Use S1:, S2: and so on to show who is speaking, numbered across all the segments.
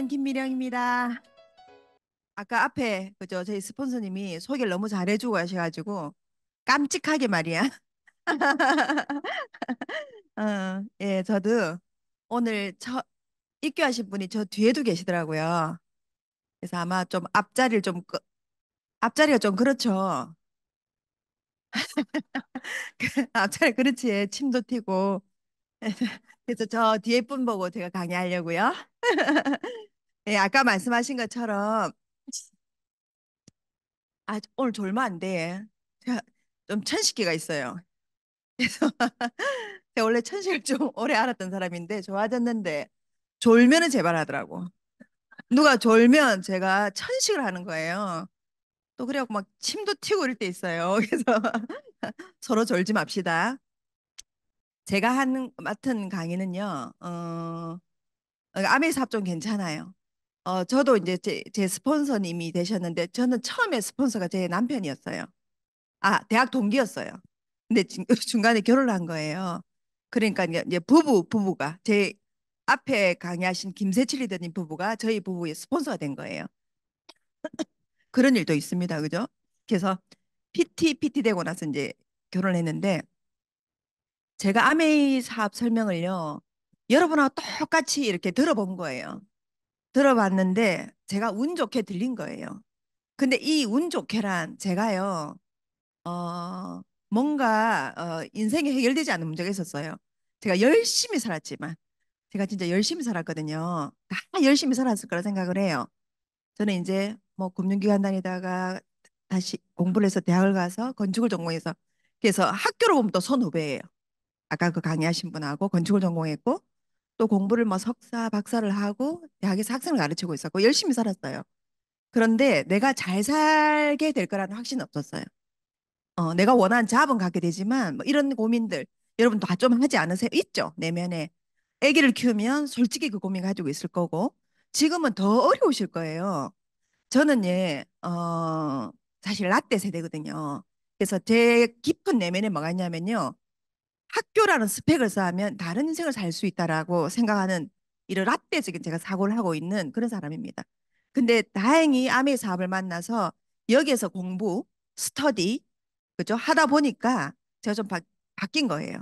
S1: 저는 김미령입니다. 아까 앞에 그죠 저희 스폰서님이 소개를 너무 잘해주고 하셔가지고 깜찍하게 말이야. 예, 저도 오늘 입교하신 분이 저 뒤에도 계시더라고요. 그래서 아마 좀 앞자리가 좀 그렇죠. 앞자리 그렇지. 침도 튀고. 그래서 저 뒤에 분 보고 제가 강의하려고요. 예, 아까 말씀하신 것처럼 오늘 졸면 안 돼. 제가 좀 천식기가 있어요. 제가 원래 천식을 좀 오래 알았던 사람인데 좋아졌는데 졸면은 재발하더라고. 누가 졸면 제가 천식을 하는 거예요. 또 그래갖고 막 침도 튀고 이럴 때 있어요. 그래서 서로 졸지 맙시다. 제가 맡은 강의는요. 아메이사 합종 괜찮아요. 저도 이제 제 스폰서님이 되셨는데 저는 처음에 스폰서가 제 남편이었어요. 아, 대학 동기였어요. 근데 중간에 결혼을 한 거예요. 그러니까 이제 부부가 제 앞에 강의하신 김세칠 리더님 부부가 저희 부부의 스폰서가 된 거예요. 그런 일도 있습니다. 그죠? 그래서 PT 되고 나서 이제 결혼했는데 제가 아메이 사업 설명을요. 여러분하고 똑같이 이렇게 들어본 거예요. 들어봤는데 제가 운 좋게 들린 거예요. 근데 이 운 좋게란 제가요. 뭔가 인생에 해결되지 않는 문제가 있었어요. 제가 열심히 살았지만 제가 진짜 열심히 살았거든요. 다 열심히 살았을 거라 생각을 해요. 저는 이제 뭐 금융기관 다니다가 다시 공부를 해서 대학을 가서 건축을 전공해서 그래서 학교로 보면 또 선후배예요. 아까 그 강의하신 분하고 건축을 전공했고 또 공부를 뭐 석사, 박사를 하고 대학에서 학생을 가르치고 있었고 열심히 살았어요. 그런데 내가 잘 살게 될 거라는 확신은 없었어요. 내가 원하는 잡은 갖게 되지만 뭐 이런 고민들 여러분 다 좀 하지 않으세요? 있죠? 내면에. 아기를 키우면 솔직히 그 고민 가지고 있을 거고 지금은 더 어려우실 거예요. 저는 사실 라떼 세대거든요. 그래서 제 깊은 내면에 뭐가 있냐면요. 학교라는 스펙을 쌓으면 다른 인생을 살 수 있다라고 생각하는 이런 라떼적인 제가 사고를 하고 있는 그런 사람입니다. 근데 다행히 아메 사업을 만나서 여기에서 공부, 스터디, 그죠? 하다 보니까 제가 좀 바뀐 거예요.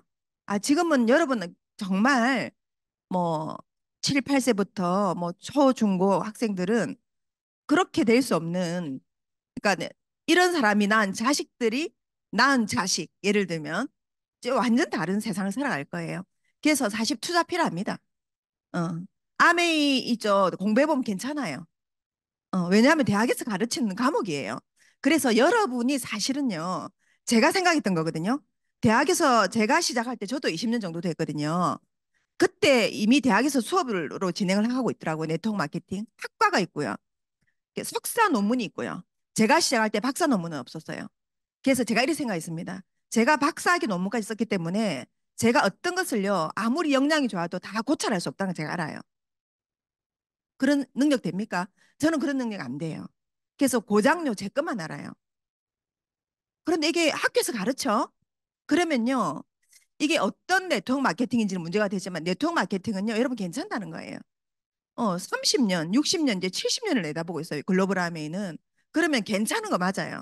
S1: 지금은 여러분은 정말 뭐 7, 8세부터 뭐 초, 중고 학생들은 그렇게 될 수 없는 그러니까 이런 사람이 낳은 자식들이 낳은 자식 예를 들면 이제 완전 다른 세상을 살아갈 거예요. 그래서 사실 투자 필요합니다. 어. 아메이 있죠. 공부해보면 괜찮아요. 왜냐하면 대학에서 가르치는 과목이에요. 그래서 여러분이 사실은요. 제가 생각했던 거거든요. 대학에서 제가 시작할 때 저도 20년 정도 됐거든요. 그때 이미 대학에서 수업으로 진행을 하고 있더라고요. 네트워크 마케팅. 학과가 있고요. 석사 논문이 있고요. 제가 시작할 때 박사 논문은 없었어요. 그래서 제가 이렇게 생각했습니다. 제가 박사학위 논문까지 썼기 때문에 제가 어떤 것을요, 아무리 역량이 좋아도 다 고찰할 수 없다는 걸 제가 알아요. 그런 능력 됩니까? 저는 그런 능력 안 돼요. 그래서 고장료 제 것만 알아요. 그런데 이게 학교에서 가르쳐? 그러면요, 이게 어떤 네트워크 마케팅인지는 문제가 되지만 네트워크 마케팅은요, 여러분 괜찮다는 거예요. 30년, 60년, 이제 70년을 내다보고 있어요. 글로벌 아메이는. 그러면 괜찮은 거 맞아요.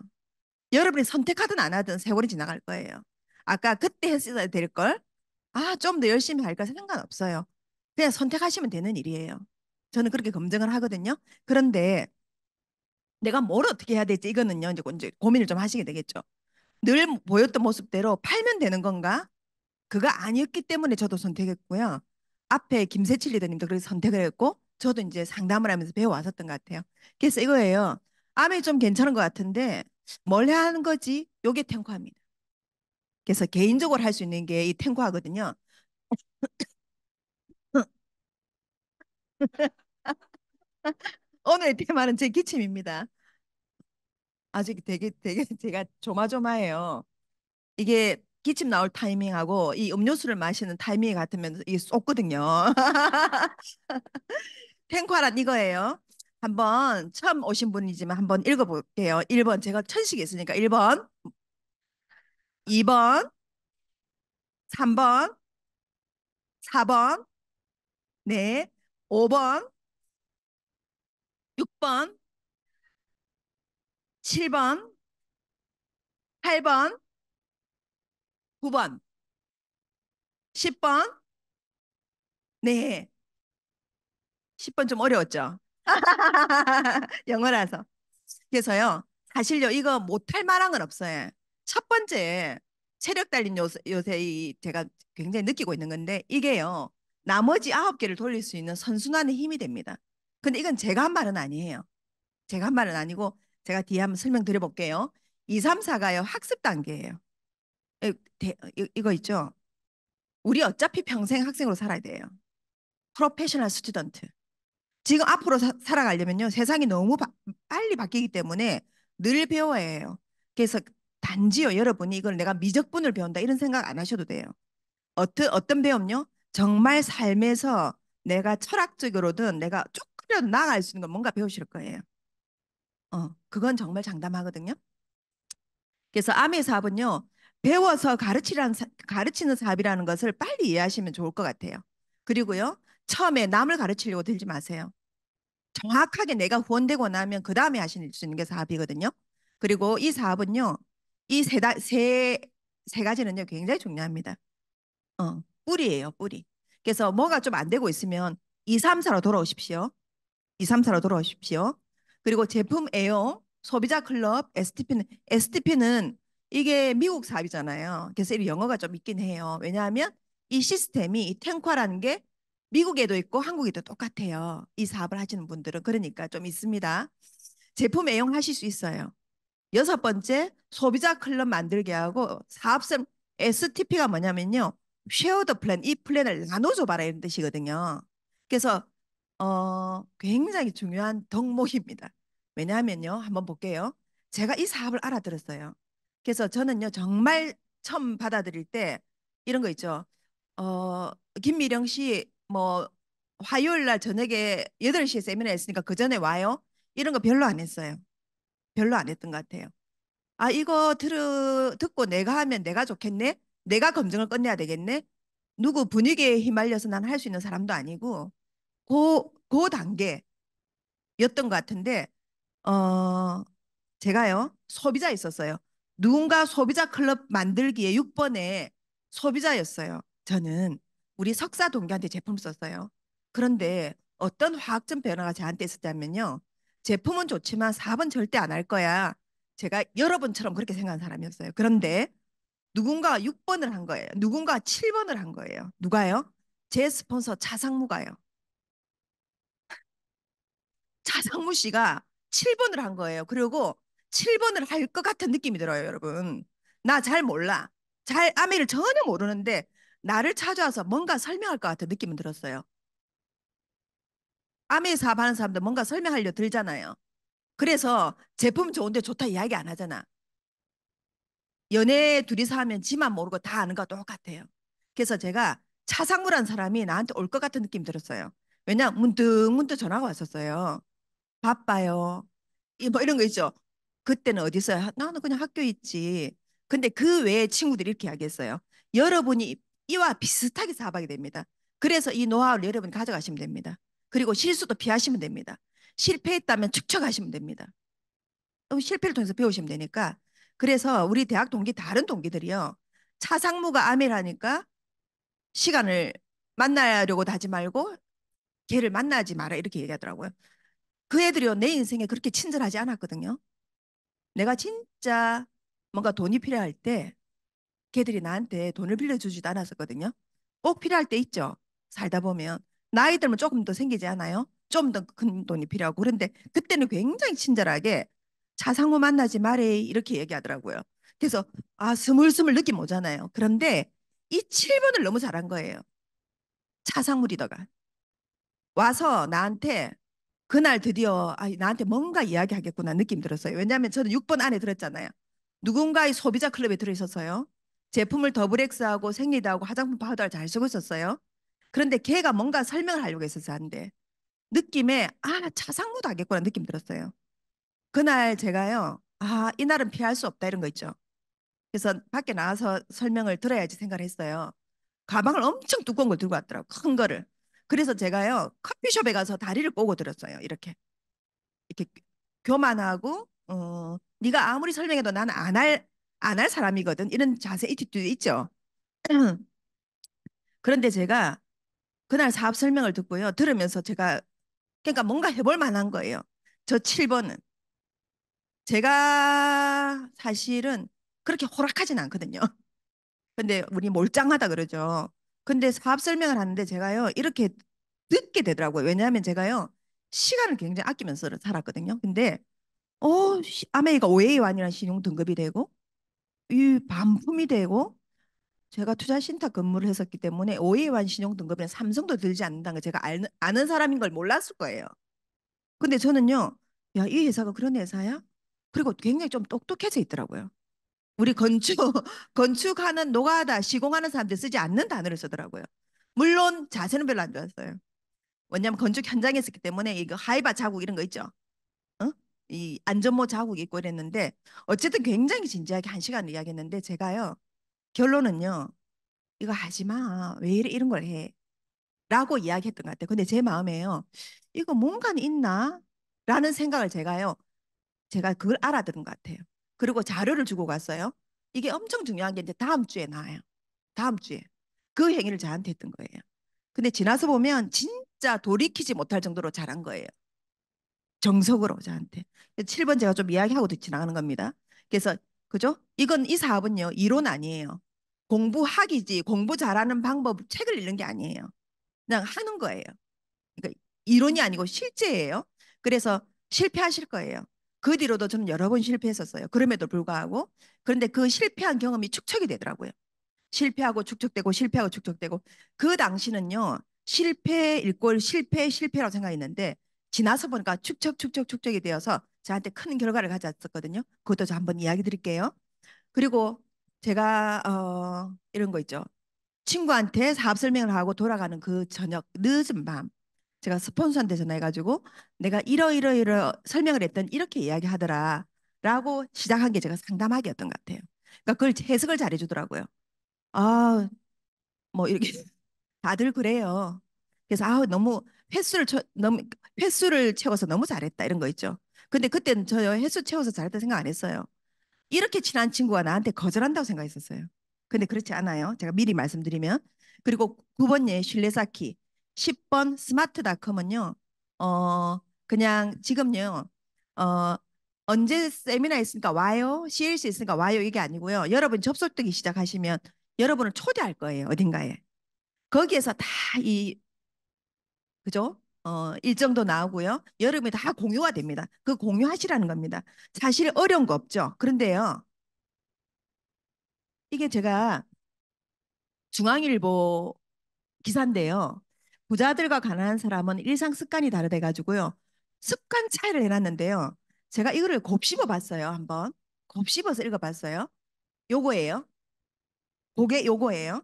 S1: 여러분이 선택하든 안 하든 세월이 지나갈 거예요. 아까 그때 했어야 될 걸? 좀 더 열심히 할까 상관없어요. 그냥 선택하시면 되는 일이에요. 저는 그렇게 검증을 하거든요. 그런데 내가 뭘 어떻게 해야 될지 이거는요. 이제 고민을 좀 하시게 되겠죠. 늘 보였던 모습대로 팔면 되는 건가? 그거 아니었기 때문에 저도 선택했고요. 앞에 김세칠 리더님도 그렇게 선택을 했고 저도 이제 상담을 하면서 배워왔었던 것 같아요. 그래서 이거예요. 암이 좀 괜찮은 것 같은데 뭘 해야 하는 거지? 요게 탱고합니다. 그래서 개인적으로 할 수 있는 게 이 탱고하거든요. 오늘 테마는 제 기침입니다. 아직 되게 제가 조마조마해요. 이게 기침 나올 타이밍하고 이 음료수를 마시는 타이밍이 같으면 이게 쏟거든요. 탱화란 이거예요. 한번 처음 오신 분이지만 한번 읽어볼게요. 1번 제가 천식이 있으니까 1번, 2번, 3번, 4번, 네, 5번, 6번, 7번, 8번, 9번, 10번. 네. 10번 좀 어려웠죠? 영어라서. 그래서요, 사실요, 이거 못할 만한 건 없어요. 첫 번째, 체력 달린 요새 제가 굉장히 느끼고 있는 건데, 이게요, 나머지 9개를 돌릴 수 있는 선순환의 힘이 됩니다. 근데 이건 제가 한 말은 아니에요. 제가 한 말은 아니고, 제가 뒤에 한번 설명드려 볼게요. 2, 3, 4가요, 학습 단계예요. 이거 있죠? 우리 어차피 평생 학생으로 살아야 돼요. 프로페셔널 스튜던트. 지금 앞으로 살아가려면요. 세상이 너무 빨리 바뀌기 때문에 늘 배워야 해요. 그래서 단지요, 여러분이 이걸 내가 미적분을 배운다 이런 생각 안 하셔도 돼요. 어떤 배움요? 정말 삶에서 내가 철학적으로든 내가 조금이라도 나아갈 수 있는 건 뭔가 배우실 거예요. 그건 정말 장담하거든요. 그래서 아메 사업은요, 배워서 가르치는 사업이라는 것을 빨리 이해하시면 좋을 것 같아요. 그리고요, 처음에 남을 가르치려고 들지 마세요. 정확하게 내가 후원되고 나면 그 다음에 하실 수 있는 게 사업이거든요. 그리고 이 사업은요, 세 가지는요, 굉장히 중요합니다. 뿌리예요, 뿌리. 그래서 뭐가 좀 안 되고 있으면 2, 3, 4로 돌아오십시오. 2, 3, 4로 돌아오십시오. 그리고 제품 애용, 소비자 클럽, STP는 이게 미국 사업이잖아요. 그래서 이 영어가 좀 있긴 해요. 왜냐하면 이 시스템이, 이 탱화라는 게 미국에도 있고 한국에도 똑같아요. 이 사업을 하시는 분들은. 그러니까 좀 있습니다. 제품 애용하실 수 있어요. 여섯 번째, 소비자 클럽 만들게 하고 사업성 STP가 뭐냐면요. 쉐어드 플랜, 이 플랜을 나눠줘봐라 이런 뜻이거든요. 그래서 굉장히 중요한 덕목입니다. 왜냐하면요. 한번 볼게요. 제가 이 사업을 알아들었어요. 그래서 저는요. 정말 처음 받아들일 때 이런 거 있죠. 어, 김미령 씨 뭐 화요일 날 저녁에 8시에 세미나 했으니까 그 전에 와요. 이런 거 별로 안 했어요. 별로 안 했던 것 같아요. 아, 이거 듣고 내가 하면 내가 좋겠네? 내가 검증을 끝내야 되겠네? 누구 분위기에 휘말려서 난 할 수 있는 사람도 아니고, 그 단계였던 것 같은데, 어, 제가요, 소비자 있었어요. 누군가 소비자 클럽 만들기에 6번에 소비자였어요. 저는 우리 석사 동기한테 제품 썼어요. 그런데 어떤 화학적 변화가 저한테 있었다면요. 제품은 좋지만 사업은 절대 안 할 거야. 제가 여러분처럼 그렇게 생각하는 사람이었어요. 그런데 누군가 6번을 한 거예요. 누군가 7번을 한 거예요. 누가요? 제 스폰서 차상무가요. 차상무 씨가 7번을 한 거예요. 그리고 7번을 할 것 같은 느낌이 들어요, 여러분. 나 잘 몰라. 잘 아메를 전혀 모르는데 나를 찾아와서 뭔가 설명할 것 같은 느낌은 들었어요. 아메 사업하는 사람들 뭔가 설명하려 들잖아요. 그래서 제품 좋은데 좋다 이야기 안 하잖아. 연애 둘이서 하면 지만 모르고 다 아는 거 똑같아요. 그래서 제가 차상무란 사람이 나한테 올 것 같은 느낌 들었어요. 왜냐 문득 문득 전화가 왔었어요. 바빠요. 뭐 이런 거 있죠. 그때는 어디 있어요? 나는 그냥 학교 있지. 근데 그 외에 친구들이 이렇게 이야기했어요. 여러분이 이와 비슷하게 사업하게 됩니다. 그래서 이 노하우를 여러분이 가져가시면 됩니다. 그리고 실수도 피하시면 됩니다. 실패했다면 축적하시면 됩니다. 실패를 통해서 배우시면 되니까. 그래서 우리 대학 동기 다른 동기들이요. 차상무가 아메라니까 시간을 만나려고도 하지 말고 걔를 만나지 마라 이렇게 얘기하더라고요. 그 애들이요 내 인생에 그렇게 친절하지 않았거든요. 내가 진짜 뭔가 돈이 필요할 때 걔들이 나한테 돈을 빌려주지도 않았었거든요. 꼭 필요할 때 있죠. 살다 보면 나이 들면 조금 더 생기지 않아요? 좀 더 큰 돈이 필요하고 그런데 그때는 굉장히 친절하게 차상무 만나지 말해 이렇게 얘기하더라고요. 그래서 아 스물스물 느낌 오잖아요. 그런데 이 7번을 너무 잘한 거예요. 차상무 리더가 와서 나한테 그날 드디어 아, 나한테 뭔가 이야기하겠구나 느낌 들었어요. 왜냐하면 저는 6번 안에 들었잖아요. 누군가의 소비자 클럽에 들어있었어요. 제품을 더블엑스하고 생리다하고 화장품 파우더를 잘 쓰고 있었어요. 그런데 걔가 뭔가 설명을 하려고 했었어 한데 느낌에 아 차상무도 하겠구나 느낌 들었어요. 그날 제가요 아 이날은 피할 수 없다 이런 거 있죠. 그래서 밖에 나가서 설명을 들어야지 생각을 했어요. 가방을 엄청 두꺼운 걸 들고 왔더라고 큰 거를. 그래서 제가요 커피숍에 가서 다리를 꼬고 들었어요 이렇게. 이렇게 교만하고 네가 아무리 설명해도 나는 안 할 사람이거든. 이런 자세 이티튜드 있죠. 그런데 제가 그날 사업 설명을 듣고요. 들으면서 제가 그러니까 뭔가 해볼 만한 거예요. 저 7번은 제가 사실은 그렇게 호락하진 않거든요. 근데 우리 몰짱하다 그러죠. 근데 사업 설명을 하는데 제가요 이렇게 듣게 되더라고요. 왜냐하면 제가요 시간을 굉장히 아끼면서 살았거든요. 근데 아메리카 OA1이라는 신용 등급이 되고 이 반품이 되고 제가 투자 신탁 근무를 했었기 때문에 OA1 신용 등급에는 삼성도 들지 않는다는 걸 제가 아는 사람인 걸 몰랐을 거예요. 근데 저는요, 야, 이 회사가 그런 회사야? 그리고 굉장히 좀 똑똑해져 있더라고요. 우리 건축하는 노가다, 시공하는 사람들 쓰지 않는 단어를 쓰더라고요. 물론 자세는 별로 안 좋았어요. 왜냐하면 건축 현장에 있었기 때문에 이거 하이바 자국 이런 거 있죠. 어? 이 안전모 자국이 있고 이랬는데 어쨌든 굉장히 진지하게 1시간 이야기했는데 제가요, 결론은요, 이거 하지 마. 왜 이런 걸 해? 라고 이야기했던 것 같아요. 근데 제 마음에요, 이거 뭔가는 있나? 라는 생각을 제가 그걸 알아들은 것 같아요. 그리고 자료를 주고 갔어요. 이게 엄청 중요한 게 이제 다음 주에 나와요. 다음 주에. 그 행위를 저한테 했던 거예요. 근데 지나서 보면 진짜 돌이키지 못할 정도로 잘한 거예요. 정석으로 저한테. 7번 제가 좀 이야기하고 지나가는 겁니다. 그래서 그죠? 이 사업은요. 이론 아니에요. 공부하기지 공부 잘하는 방법 책을 읽는 게 아니에요. 그냥 하는 거예요. 그러니까 이론이 아니고 실제예요. 그래서 실패하실 거예요. 그 뒤로도 저는 여러 번 실패했었어요. 그럼에도 불구하고. 그런데 그 실패한 경험이 축적이 되더라고요. 실패하고 축적되고 실패하고 축적되고 그 당시는요. 실패 일꼴 실패라고 생각했는데 지나서 보니까 축적이 되어서 저한테 큰 결과를 가져왔었거든요. 그것도 저 한번 이야기 드릴게요. 그리고 제가 이런 거 있죠. 친구한테 사업 설명을 하고 돌아가는 그 저녁 늦은 밤 제가 스폰서한테 전화해가지고 내가 이러 설명을 했던 이렇게 이야기하더라 라고 시작한 게 제가 상담하기였던 것 같아요. 그러니까 그걸 해석을 잘해주더라고요. 아, 뭐 이렇게 다들 그래요. 그래서 너무 너무 횟수를 채워서 너무 잘했다 이런 거 있죠. 근데 그때는 저 횟수 채워서 잘했다 생각 안 했어요. 이렇게 친한 친구가 나한테 거절한다고 생각했었어요. 근데 그렇지 않아요. 제가 미리 말씀드리면. 그리고 9번 예 신뢰 쌓기. 10번 스마트닷컴은요. 그냥 지금요. 어, 언제 세미나 있으니까 와요. CLC 있으니까 와요. 이게 아니고요. 여러분 접속되기 시작하시면 여러분을 초대할 거예요. 어딘가에. 거기에서 다 그죠? 일정도 나오고요. 여름에 다 공유가 됩니다. 그 공유하시라는 겁니다. 사실 어려운 거 없죠. 그런데요. 이게 제가 중앙일보 기사인데요. 부자들과 가난한 사람은 일상 습관이 다르대 가지고요. 습관 차이를 해놨는데요. 제가 이거를 곱씹어 봤어요. 한번. 곱씹어서 읽어봤어요. 요거예요. 그게 요거예요.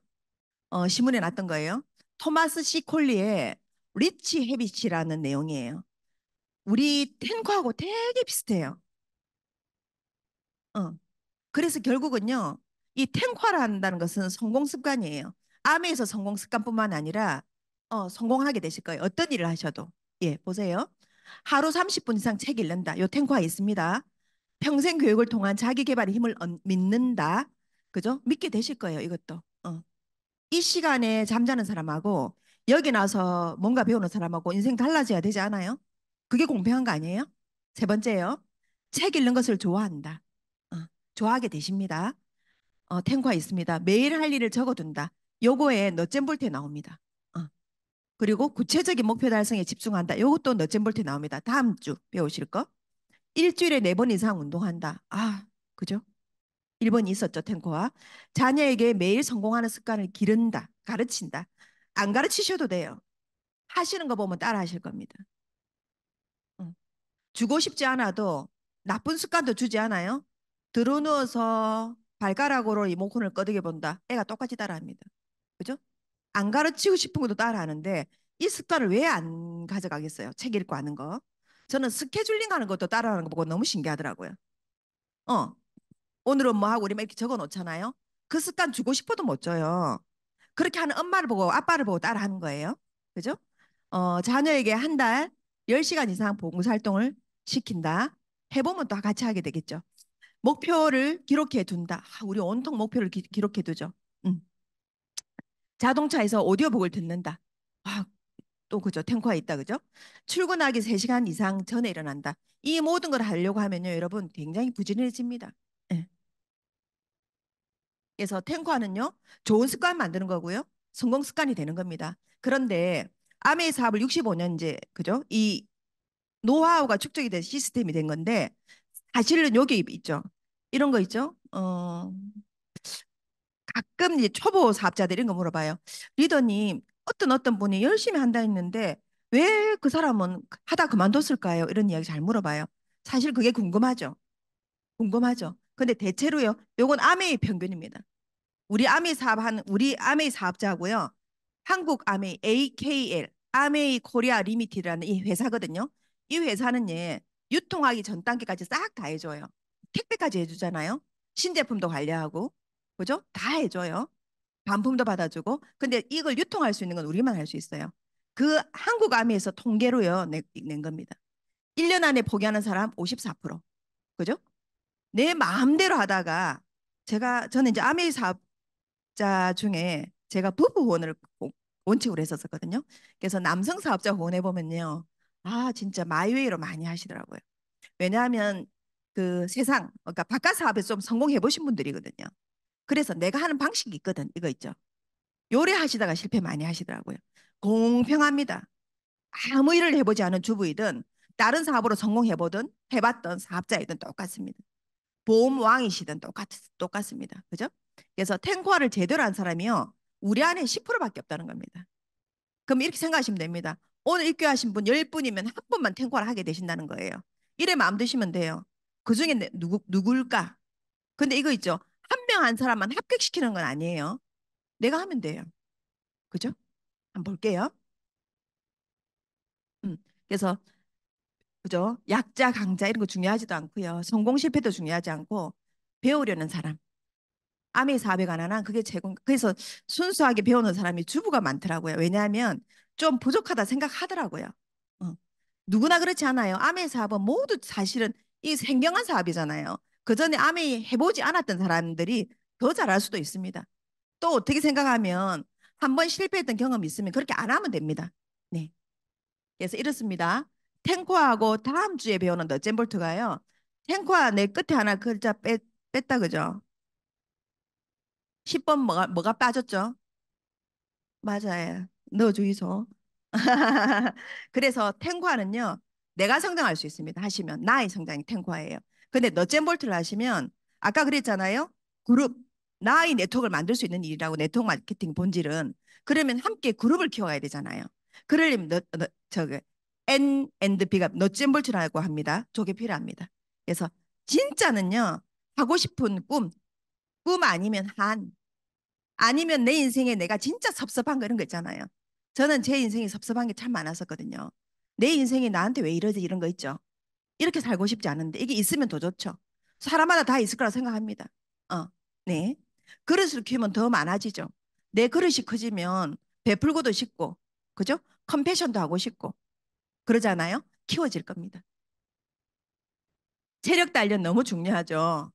S1: 신문에 났던 거예요. 토마스 C. 콜리의 리치 헤비치라는 내용이에요. 우리 탱커하고 되게 비슷해요. 어. 그래서 결국은요, 이 탱화한다는 것은 성공 습관이에요. 암에서 성공 습관뿐만 아니라 성공하게 되실 거예요. 어떤 일을 하셔도. 예, 보세요. 하루 30분 이상 책 읽는다. 요 탱화 있습니다. 평생 교육을 통한 자기 개발의 힘을 믿는다. 그죠? 믿게 되실 거예요, 이것도. 이 시간에 잠자는 사람하고 여기 나서 뭔가 배우는 사람하고 인생 달라져야 되지 않아요? 그게 공평한 거 아니에요? 세 번째요. 책 읽는 것을 좋아한다. 어, 좋아하게 되십니다. 탱과 있습니다. 매일 할 일을 적어둔다. 요거에 너잼볼테 나옵니다. 어, 그리고 구체적인 목표 달성에 집중한다. 요것도 너잼볼테 나옵니다. 다음 주 배우실 거. 일주일에 4번 이상 운동한다. 그죠? 1번이 있었죠, 탱코와. 자녀에게 매일 성공하는 습관을 기른다. 가르친다. 안 가르치셔도 돼요. 하시는 거 보면 따라 하실 겁니다. 응. 주고 싶지 않아도 나쁜 습관도 주지 않아요? 들어 누워서 발가락으로 리모컨을 꺼득여 본다. 애가 똑같이 따라합니다. 그죠? 안 가르치고 싶은 것도 따라하는데 이 습관을 왜 안 가져가겠어요? 책 읽고 하는 거. 저는 스케줄링 하는 것도 따라하는 거 보고 너무 신기하더라고요. 어, 오늘은 뭐 하고 우리 막 이렇게 적어 놓잖아요. 그 습관 주고 싶어도 못 줘요. 그렇게 하는 엄마를 보고 아빠를 보고 따라하는 거예요. 그죠? 자녀에게 한 달 10시간 이상 봉사활동을 시킨다. 해보면 또 같이 하게 되겠죠. 목표를 기록해 둔다. 우리 온통 목표를 록해 두죠. 음. 자동차에서 오디오북을 듣는다. 아, 또 그죠. 탱커에 있다. 그죠? 출근하기 3시간 이상 전에 일어난다. 이 모든 걸 하려고 하면요, 여러분 굉장히 부지런해집니다. 예. 그래서 탱커하는요, 좋은 습관 만드는 거고요. 성공 습관이 되는 겁니다. 그런데 아메이 사업을 65년 이제 그죠? 이 노하우가 축적이 된 시스템이 된 건데 사실은 여기 있죠. 이런 거 있죠. 가끔 이제 초보 사업자들 이런 거 물어봐요. 리더님, 어떤 분이 열심히 한다 했는데 왜 그 사람은 하다 그만뒀을까요? 이런 이야기 잘 물어봐요. 사실 그게 궁금하죠. 궁금하죠. 근데 대체로요, 요건 아메이 평균입니다. 우리 아메이 사업자고요. 한국 아메이 AKL 아메이 코리아 리미티드라는 이 회사거든요. 이 회사는 유통하기 전 단계까지 싹 다 해줘요. 택배까지 해주잖아요. 신제품도 관리하고 그죠? 다 해줘요. 반품도 받아주고. 근데 이걸 유통할 수 있는 건 우리만 할 수 있어요. 그 한국 아미에서 통계로요 낸 겁니다. 1년 안에 포기하는 사람 54%. 그죠? 내 마음대로 하다가 저는 이제 아메이 사업자 중에 제가 부부 후원을 원칙으로 했었거든요. 그래서 남성 사업자 후원해 보면요. 아, 진짜 마이웨이로 많이 하시더라고요. 왜냐하면 그 세상, 그러니까 바깥 사업에 좀 성공해 보신 분들이거든요. 그래서 내가 하는 방식이 있거든. 이거 있죠. 요리하시다가 실패 많이 하시더라고요. 공평합니다. 아무 일을 해보지 않은 주부이든 다른 사업으로 성공해보든 해봤던 사업자이든 똑같습니다. 보험 왕이시든 똑같습니다. 그죠? 그래서 탱고화를 제대로 한 사람이요. 우리 안에 10%밖에 없다는 겁니다. 그럼 이렇게 생각하시면 됩니다. 오늘 입교하신 분 10분이면 한 분만 탱고화를 하게 되신다는 거예요. 이래 마음 드시면 돼요. 그 중에 누굴까? 근데 이거 있죠. 한 명 한 사람만 합격시키는 건 아니에요. 내가 하면 돼요. 그죠? 한번 볼게요. 음. 그래서 그죠? 약자 강자 이런 거 중요하지도 않고요. 성공 실패도 중요하지 않고 배우려는 사람. 아메 400안 하나 그게 제공. 그래서 순수하게 배우는 사람이 주부가 많더라고요. 왜냐하면 좀 부족하다 생각하더라고요. 어. 누구나 그렇지 않아요. 아메 사업은 모두 사실은 이 생경한 사업이잖아요. 그 전에 아메 해보지 않았던 사람들이 더 잘할 수도 있습니다. 또 어떻게 생각하면 한 번 실패했던 경험이 있으면 그렇게 안 하면 됩니다. 네. 그래서 이렇습니다. 탱코하고 다음 주에 배우는 너잼볼트가요. 탱코와 내 끝에 하나 글자 뺐다 그죠? 10번 뭐가 빠졌죠? 맞아요. 너 주의소. 그래서 탱과는요, 내가 성장할 수 있습니다. 하시면 나의 성장이 탱과예요. 근데 너잼볼트를 하시면 아까 그랬잖아요. 그룹 나의 네트워크를 만들 수 있는 일이라고 네트워크 마케팅 본질은 그러면 함께 그룹을 키워야 되잖아요. 그러려면 저기 N and B가 너잼볼트라고 합니다. 저게 필요합니다. 그래서 진짜는요 하고 싶은 꿈 아니면 한 아니면 내 인생에 내가 진짜 섭섭한 거 이런 거 있잖아요. 저는 제 인생에 섭섭한 게 참 많았었거든요. 내 인생이 나한테 왜 이러지 이런 거 있죠. 이렇게 살고 싶지 않은데 이게 있으면 더 좋죠. 사람마다 다 있을 거라 생각합니다. 어, 네. 그릇을 키우면 더 많아지죠. 내 그릇이 커지면 베풀고도 싶고, 그죠? 컴패션도 하고 싶고, 그러잖아요. 키워질 겁니다. 체력 단련 너무 중요하죠.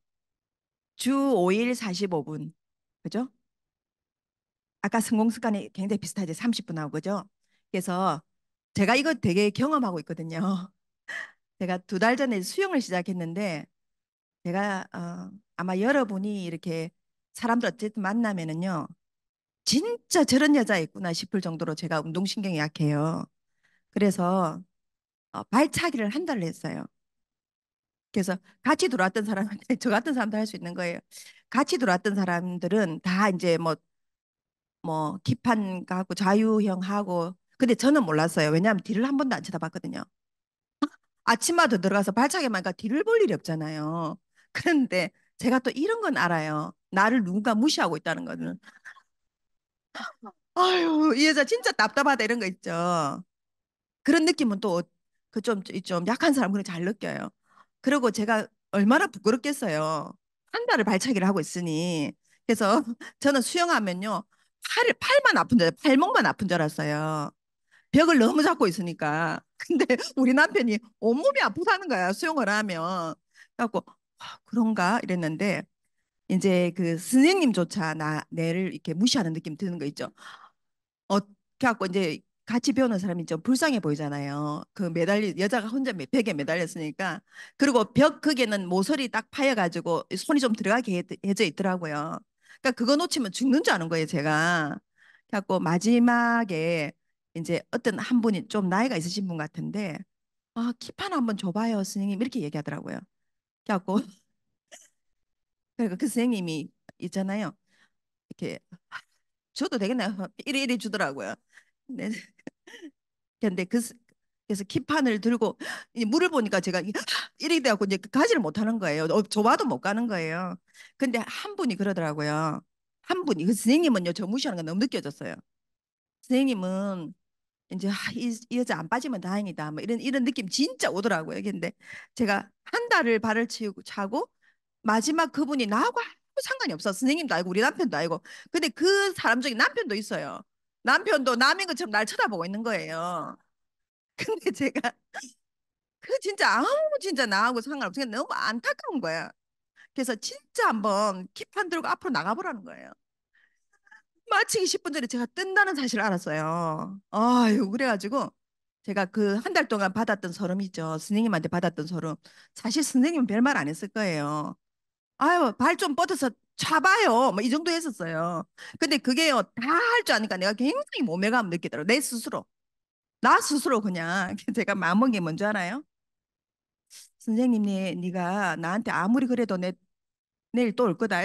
S1: 주 5일 45분. 그죠? 아까 성공 습관이 굉장히 비슷하지 30분 하고 그죠? 그래서 제가 이거 되게 경험하고 있거든요. 제가 2달 전에 수영을 시작했는데 제가 아마 여러분이 이렇게 사람들 어쨌든 만나면은요 진짜 저런 여자 있구나 싶을 정도로 제가 운동신경이 약해요. 그래서 발차기를 한 달을 했어요. 그래서 같이 들어왔던 사람한테 저 같은 사람도 할 수 있는 거예요. 같이 들어왔던 사람들은 다 이제 뭐 기판 가고 자유형 하고 근데 저는 몰랐어요. 왜냐하면 뒤를 한 번도 안 쳐다봤거든요. 아침마다 들어가서 발차기만 가 뒤를 볼 일이 없잖아요. 그런데 제가 또 이런 건 알아요. 나를 누군가 무시하고 있다는 거는. 아유, 이 여자 진짜 답답하다 이런 거 있죠. 그런 느낌은 또 그 좀 약한 사람 그런 잘 느껴요. 그리고 제가 얼마나 부끄럽겠어요. 한 달을 발차기를 하고 있으니. 그래서 저는 수영하면요. 팔만 아픈 줄, 팔목만 아픈 줄 알았어요. 벽을 너무 잡고 있으니까. 근데 우리 남편이 온몸이 아프다는 거야, 수영을 하면. 그래갖고, 아, 그런가? 이랬는데, 이제 그 선생님조차 내를 이렇게 무시하는 느낌 드는 거 있죠. 그래갖고 이제 같이 배우는 사람이 좀 불쌍해 보이잖아요. 여자가 혼자 벽에 매달렸으니까. 그리고 벽 거기에는 모서리 딱 파여가지고 손이 좀 들어가게 해져 있더라고요. 그러니까 그거 놓치면 죽는 줄 아는 거예요, 제가. 그래갖고 마지막에 이제 어떤 한 분이 좀 나이가 있으신 분 같은데, 아, 킵 하나 한번 줘봐요, 선생님. 이렇게 얘기하더라고요. 그래갖고, 그러니까 그 선생님이 있잖아요. 이렇게, 줘도 되겠나요? 이리 주더라고요. 네. 근데 그래서 키판을 들고 이 물을 보니까 제가 이렇게 돼갖고 이제 가지를 못하는 거예요. 좁아도 못 가는 거예요. 근데 한 분이 그러더라고요. 한 분이 그 선생님은요 저 무시하는 거 너무 느껴졌어요. 선생님은 이제 이 여자 안 빠지면 다행이다. 뭐 이런 느낌 진짜 오더라고요. 근데 제가 한 달을 발을 치우고 차고 마지막 그분이 나하고 아무 상관이 없어. 선생님도 알고 우리 남편도 알고. 근데 그 사람 중에 남편도 있어요. 남편도 남인 것처럼 날 쳐다보고 있는 거예요. 근데 제가 그 진짜 아무 진짜 나하고 상관없으니까 너무 안타까운 거야. 그래서 진짜 한번 킵한 들고 앞으로 나가보라는 거예요. 마치기 10분 전에 제가 뜬다는 사실을 알았어요. 아유, 그래가지고 제가 그 한 달 동안 받았던 서름 있죠. 선생님한테 받았던 서름. 사실 선생님은 별말 안 했을 거예요. 아유, 발 좀 뻗어서 차봐요. 뭐 이 정도 했었어요. 근데 그게요, 다 할 줄 아니까 내가 굉장히 모멸감 느끼더라고. 내 스스로. 나 스스로 그냥. 제가 마음먹은 게 뭔지 알아요? 선생님, 네가 나한테 아무리 그래도 내일 또 올 거다.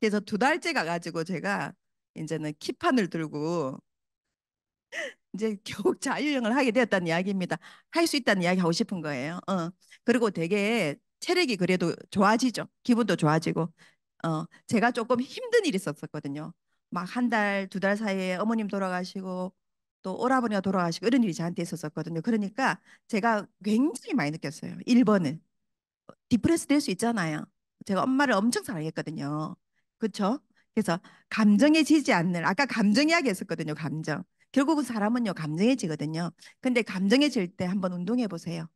S1: 그래서 2달째 가가지고 제가 이제는 키판을 들고 이제 겨우 자유형을 하게 되었다는 이야기입니다. 할 수 있다는 이야기 하고 싶은 거예요. 그리고 되게 체력이 그래도 좋아지죠. 기분도 좋아지고. 제가 조금 힘든 일이 있었거든요. 막 한 달, 2달 사이에 어머님 돌아가시고 또 오라버니가 돌아가시고 이런 일이 저한테 있었거든요. 그러니까 제가 굉장히 많이 느꼈어요. 1번은. 디프레스 될 수 있잖아요. 제가 엄마를 엄청 사랑했거든요. 그렇죠? 그래서 감정에 지지 않는 아까 감정 이야기 했었거든요. 감정. 결국은 사람은요 감정에 지거든요. 근데 감정에 질 때 한번 운동해 보세요.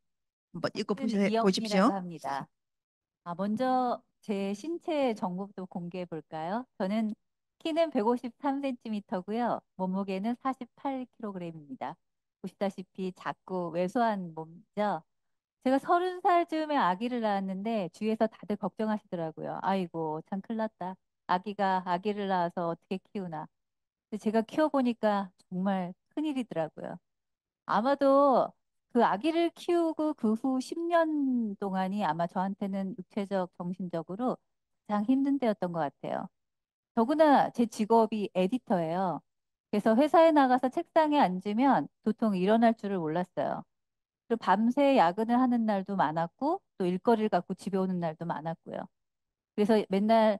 S1: 한번 읽고
S2: 이영이라고
S1: 보십시오.
S2: 합니다. 먼저 제 신체 정보도 공개해 볼까요? 저는 키는 153cm고요. 몸무게는 48kg입니다. 보시다시피 작고 왜소한 몸이죠. 제가 30살쯤에 아기를 낳았는데 주위에서 다들 걱정하시더라고요. 아이고, 참 큰일 났다. 아기가 아기를 낳아서 어떻게 키우나. 근데 제가 키워보니까 정말 큰일이더라고요. 아마도 그 아기를 키우고 그 후 10년 동안이 아마 저한테는 육체적, 정신적으로 가장 힘든 때였던 것 같아요. 더구나 제 직업이 에디터예요. 그래서 회사에 나가서 책상에 앉으면 도통 일어날 줄을 몰랐어요. 그리고 밤새 야근을 하는 날도 많았고 또 일거리를 갖고 집에 오는 날도 많았고요. 그래서 맨날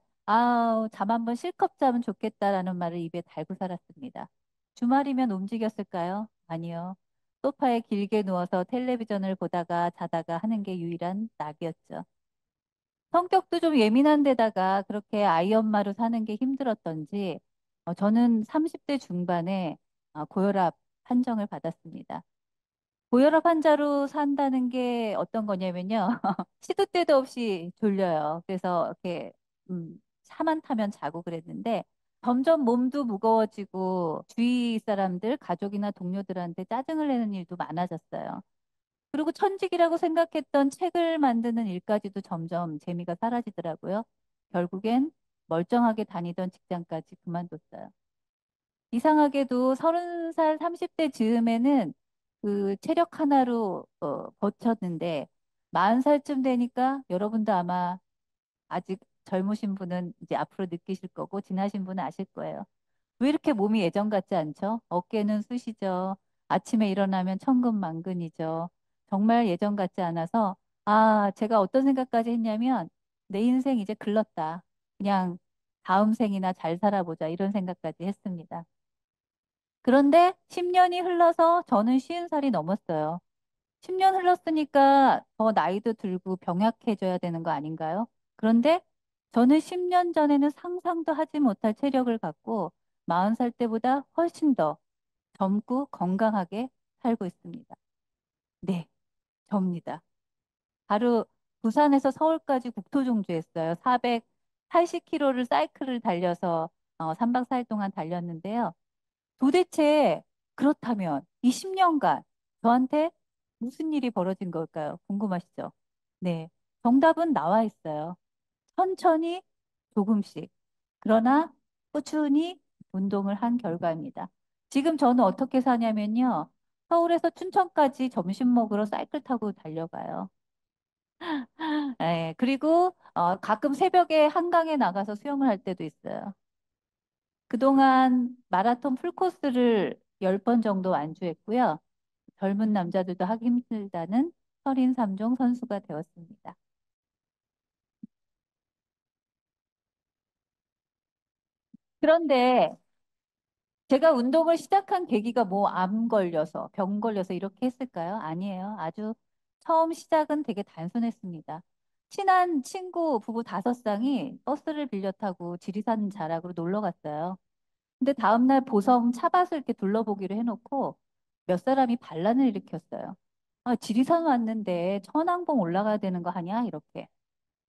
S2: 잠 한번 실컷 자면 좋겠다라는 말을 입에 달고 살았습니다. 주말이면 움직였을까요? 아니요. 소파에 길게 누워서 텔레비전을 보다가 자다가 하는 게 유일한 낙이었죠. 성격도 좀 예민한 데다가 그렇게 아이 엄마로 사는 게 힘들었던지 저는 30대 중반에 고혈압 판정을 받았습니다. 고혈압 환자로 산다는 게 어떤 거냐면요. 시도 때도 없이 졸려요. 그래서 이렇게 차만 타면 자고 그랬는데 점점 몸도 무거워지고 주위 사람들, 가족이나 동료들한테 짜증을 내는 일도 많아졌어요. 그리고 천직이라고 생각했던 책을 만드는 일까지도 점점 재미가 사라지더라고요. 결국엔 멀쩡하게 다니던 직장까지 그만뒀어요. 이상하게도 30살, 30대 즈음에는 그 체력 하나로 버텼는데 40살쯤 되니까 여러분도 아마 아직 젊으신 분은 이제 앞으로 느끼실 거고 지나신 분은 아실 거예요. 왜 이렇게 몸이 예전 같지 않죠? 어깨는 쑤시죠. 아침에 일어나면 천근만근이죠. 정말 예전 같지 않아서 제가 어떤 생각까지 했냐면 내 인생 이제 글렀다. 그냥 다음 생이나 잘 살아보자 이런 생각까지 했습니다. 그런데 10년이 흘러서 저는 50살이 넘었어요. 10년 흘렀으니까 더 나이도 들고 병약해져야 되는 거 아닌가요? 그런데 저는 10년 전에는 상상도 하지 못할 체력을 갖고 40살 때보다 훨씬 더 젊고 건강하게 살고 있습니다. 네, 접니다. 바로 부산에서 서울까지 국토종주했어요. 480km를 사이클을 달려서 3박 4일 동안 달렸는데요. 도대체 그렇다면 이 10년간 저한테 무슨 일이 벌어진 걸까요? 궁금하시죠? 네, 정답은 나와 있어요. 천천히 조금씩. 그러나 꾸준히 운동을 한 결과입니다. 지금 저는 어떻게 사냐면요. 서울에서 춘천까지 점심 먹으러 사이클 타고 달려가요. 예, 그리고 가끔 새벽에 한강에 나가서 수영을 할 때도 있어요. 그동안 마라톤 풀코스를 10번 정도 완주했고요. 젊은 남자들도 하기 힘들다는 설인 3종 선수가 되었습니다. 그런데 제가 운동을 시작한 계기가 뭐 암 걸려서, 병 걸려서 이렇게 했을까요? 아니에요. 아주 처음 시작은 되게 단순했습니다. 친한 친구 부부 5쌍이 버스를 빌려 타고 지리산 자락으로 놀러 갔어요. 근데 다음날 보성 차밭을 이렇게 둘러보기로 해놓고 몇 사람이 반란을 일으켰어요. 아, 지리산 왔는데 천왕봉 올라가야 되는 거 아니야? 이렇게.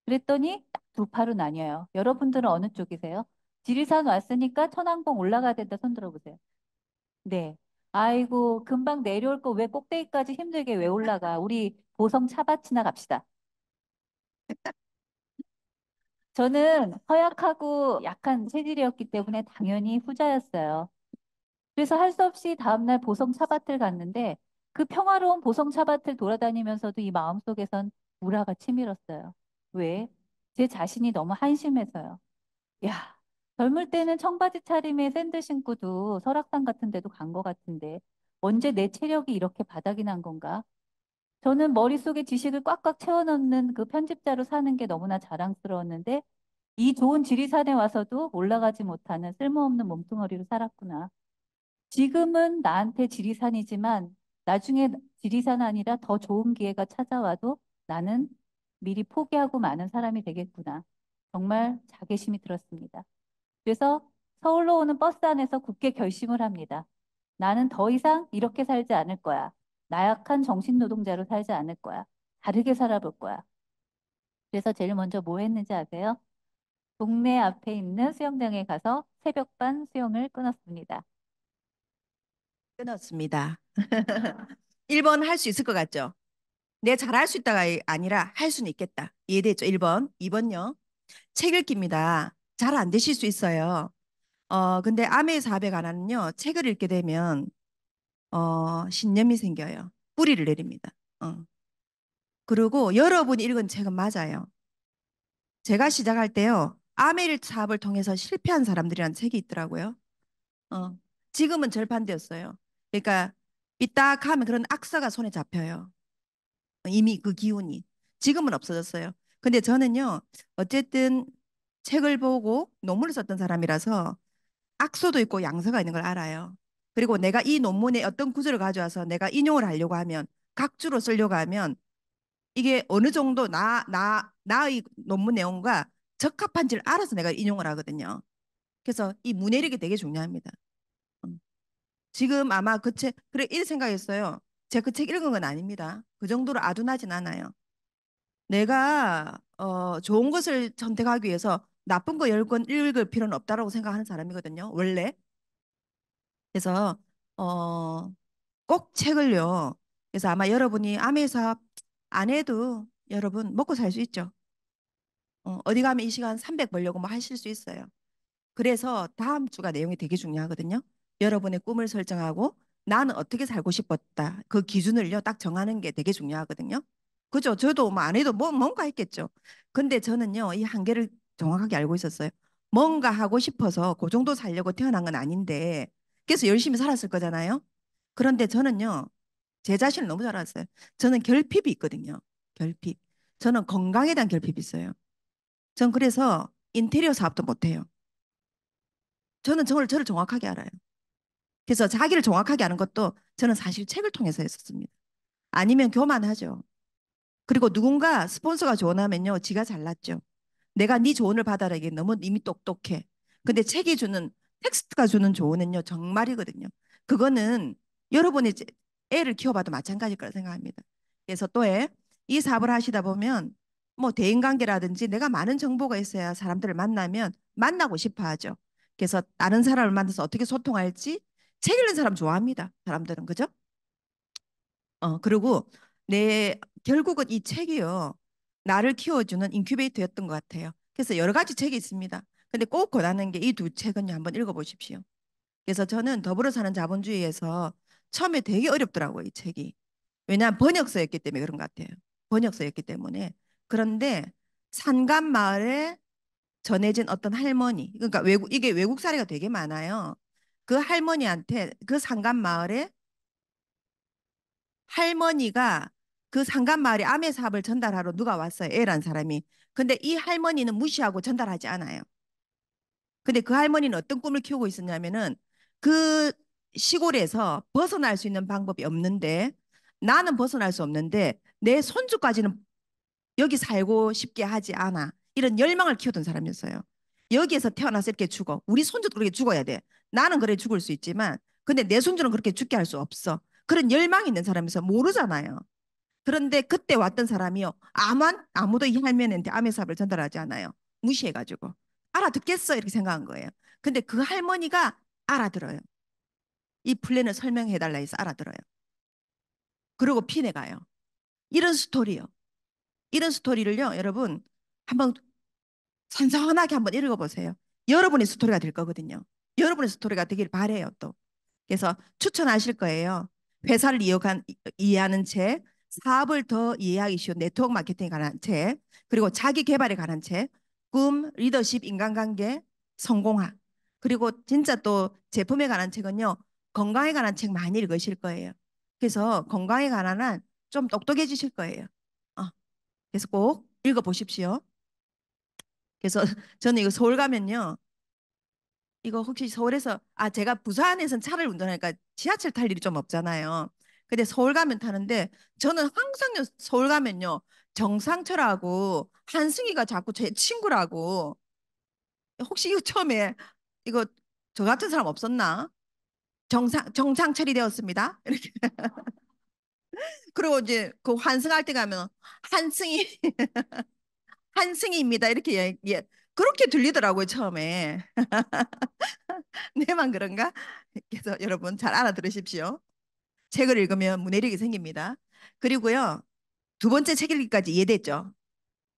S2: 그랬더니 딱 두 파로 나뉘어요. 여러분들은 어느 쪽이세요? 지리산 왔으니까 천왕봉 올라가야 된다. 손 들어보세요. 네. 아이고, 금방 내려올 거 왜 꼭대기까지 힘들게 왜 올라가? 우리 보성 차밭이나 갑시다. 저는 허약하고 약한 체질이었기 때문에 당연히 후자였어요. 그래서 할 수 없이 다음날 보성 차밭을 갔는데 그 평화로운 보성 차밭을 돌아다니면서도 이 마음속에선 우라가 치밀었어요. 왜? 제 자신이 너무 한심해서요. 야, 젊을 때는 청바지 차림에 샌들 신고도 설악산 같은 데도 간 것 같은데 언제 내 체력이 이렇게 바닥이 난 건가? 저는 머릿속에 지식을 꽉꽉 채워넣는 그 편집자로 사는 게 너무나 자랑스러웠는데 이 좋은 지리산에 와서도 올라가지 못하는 쓸모없는 몸뚱어리로 살았구나. 지금은 나한테 지리산이지만 나중에 지리산 아니라 더 좋은 기회가 찾아와도 나는 미리 포기하고 마는 사람이 되겠구나. 정말 자괴심이 들었습니다. 그래서 서울로 오는 버스 안에서 굳게 결심을 합니다. 나는 더 이상 이렇게 살지 않을 거야. 나약한 정신노동자로 살지 않을 거야. 다르게 살아볼 거야. 그래서 제일 먼저 뭐 했는지 아세요? 동네 앞에 있는 수영장에 가서 새벽반 수영을 끊었습니다.
S1: 끊었습니다. 1번 할 수 있을 것 같죠? 내 잘할 수 있다가 아니라 할 수는 있겠다. 이해됐죠? 1번. 2번요. 책 읽기입니다. 잘 안 되실 수 있어요. 근데 아메의 사백 하나는요, 책을 읽게 되면, 신념이 생겨요. 뿌리를 내립니다. 어. 그리고 여러분이 읽은 책은 맞아요. 제가 시작할 때요, 아메일 사업을 통해서 실패한 사람들이라는 책이 있더라고요. 어. 지금은 절판되었어요. 그러니까 삐딱하면 그런 악사가 손에 잡혀요. 이미 그 기운이. 지금은 없어졌어요. 근데 저는요, 어쨌든 책을 보고 논문을 썼던 사람이라서 악서도 있고 양서가 있는 걸 알아요. 그리고 내가 이 논문에 어떤 구절을 가져와서 내가 인용을 하려고 하면, 각주로 쓰려고 하면 이게 어느 정도 나의 논문 내용과 적합한지를 알아서 내가 인용을 하거든요. 그래서 이 문해력이 되게 중요합니다. 음. 지금 아마 그 책, 그래, 이렇게 생각했어요. 제가 그 책 읽은 건 아닙니다. 그 정도로 아둔하진 않아요. 내가 좋은 것을 선택하기 위해서 나쁜 거 10권 읽을 필요는 없다라고 생각하는 사람이거든요. 원래. 그래서 어, 꼭 책을요. 그래서 아마 여러분이 암의 사업 안 해도 여러분 먹고 살 수 있죠. 어디 가면 이 시간 300 벌려고 뭐 하실 수 있어요. 그래서 다음 주가 내용이 되게 중요하거든요. 여러분의 꿈을 설정하고 나는 어떻게 살고 싶었다. 그 기준을요, 딱 정하는 게 되게 중요하거든요. 그죠? 저도 뭐 안 해도 뭐 뭔가 했겠죠. 근데 저는요, 이 한계를 정확하게 알고 있었어요. 뭔가 하고 싶어서 그 정도 살려고 태어난 건 아닌데, 그래서 열심히 살았을 거잖아요. 그런데 저는요, 제 자신을 너무 잘 알았어요. 저는 결핍이 있거든요. 결핍. 저는 건강에 대한 결핍이 있어요. 전 그래서 인테리어 사업도 못해요. 저는 저를 정확하게 알아요. 그래서 자기를 정확하게 아는 것도 저는 사실 책을 통해서 했었습니다. 아니면 교만하죠. 그리고 누군가 스폰서가 조언하면요, 지가 잘났죠. 내가 네 조언을 받아라 이게 너무 이미 똑똑해. 근데 책이 주는 텍스트가 주는 조언은요, 정말이거든요. 그거는 여러분이 이제 애를 키워봐도 마찬가지일 거라 생각합니다. 그래서 또해 이 사업을 하시다 보면 뭐 대인관계라든지 내가 많은 정보가 있어야 사람들을 만나면 만나고 싶어 하죠. 그래서 다른 사람을 만나서 어떻게 소통할지 책 읽는 사람 좋아합니다. 사람들은 그죠? 그리고 내 결국은 이 책이요. 나를 키워주는 인큐베이터였던 것 같아요. 그래서 여러 가지 책이 있습니다. 근데 꼭 권하는 게 이 두 책은요. 한번 읽어보십시오. 그래서 저는 더불어 사는 자본주의에서 처음에 되게 어렵더라고요, 이 책이. 왜냐하면 번역서였기 때문에 그런 것 같아요. 번역서였기 때문에. 그런데 산간 마을에 전해진 어떤 할머니, 그러니까 이게 외국 사례가 되게 많아요. 그 할머니한테 그 산간 마을에 할머니가 그 상간 마을에 암의 사업을 전달하러 누가 왔어요. A라는 사람이. 근데 이 할머니는 무시하고 전달하지 않아요. 근데 그 할머니는 어떤 꿈을 키우고 있었냐면은 그 시골에서 벗어날 수 있는 방법이 없는데 나는 벗어날 수 없는데 내 손주까지는 여기 살고 싶게 하지 않아. 이런 열망을 키우던 사람이었어요. 여기에서 태어나서 이렇게 죽어. 우리 손주도 그렇게 죽어야 돼. 나는 그래 죽을 수 있지만 근데 내 손주는 그렇게 죽게 할 수 없어. 그런 열망이 있는 사람이서 모르잖아요. 그런데 그때 왔던 사람이요. 아무도 이 할머니한테 암의 삽을 전달하지 않아요. 무시해가지고. 알아듣겠어? 이렇게 생각한 거예요. 근데 그 할머니가 알아들어요. 이 플랜을 설명해달라 해서 알아들어요. 그리고 피내가요. 이런 스토리요. 이런 스토리를요, 여러분, 한번 선선하게 한번 읽어보세요. 여러분의 스토리가 될 거거든요. 여러분의 스토리가 되길 바래요, 또. 그래서 추천하실 거예요. 회사를 이해하는 책, 사업을 더 이해하기 쉬운 네트워크 마케팅에 관한 책, 그리고 자기 개발에 관한 책, 꿈, 리더십, 인간관계, 성공학. 그리고 진짜 또 제품에 관한 책은요, 건강에 관한 책 많이 읽으실 거예요. 그래서 건강에 관한 한 좀 똑똑해지실 거예요. 어, 그래서 꼭 읽어보십시오. 그래서 저는 이거 서울 가면요, 이거 혹시 서울에서 제가 부산에선 차를 운전하니까 지하철 탈 일이 좀 없잖아요. 근데 서울 가면 타는데 저는 항상 서울 가면요 정상철하고 한승희가 자꾸 제 친구라고 혹시 이거 처음에 이거 저 같은 사람 없었나? 정상철이 되었습니다. 이렇게 그리고 이제 그 환승할 때 가면 한승희 한승희입니다. 이렇게 그렇게 들리더라고요 처음에. 내만 그런가? 그래서 여러분 잘 알아들으십시오. 책을 읽으면 문해력이 생깁니다. 그리고요, 두 번째 책 읽기까지 이해됐죠?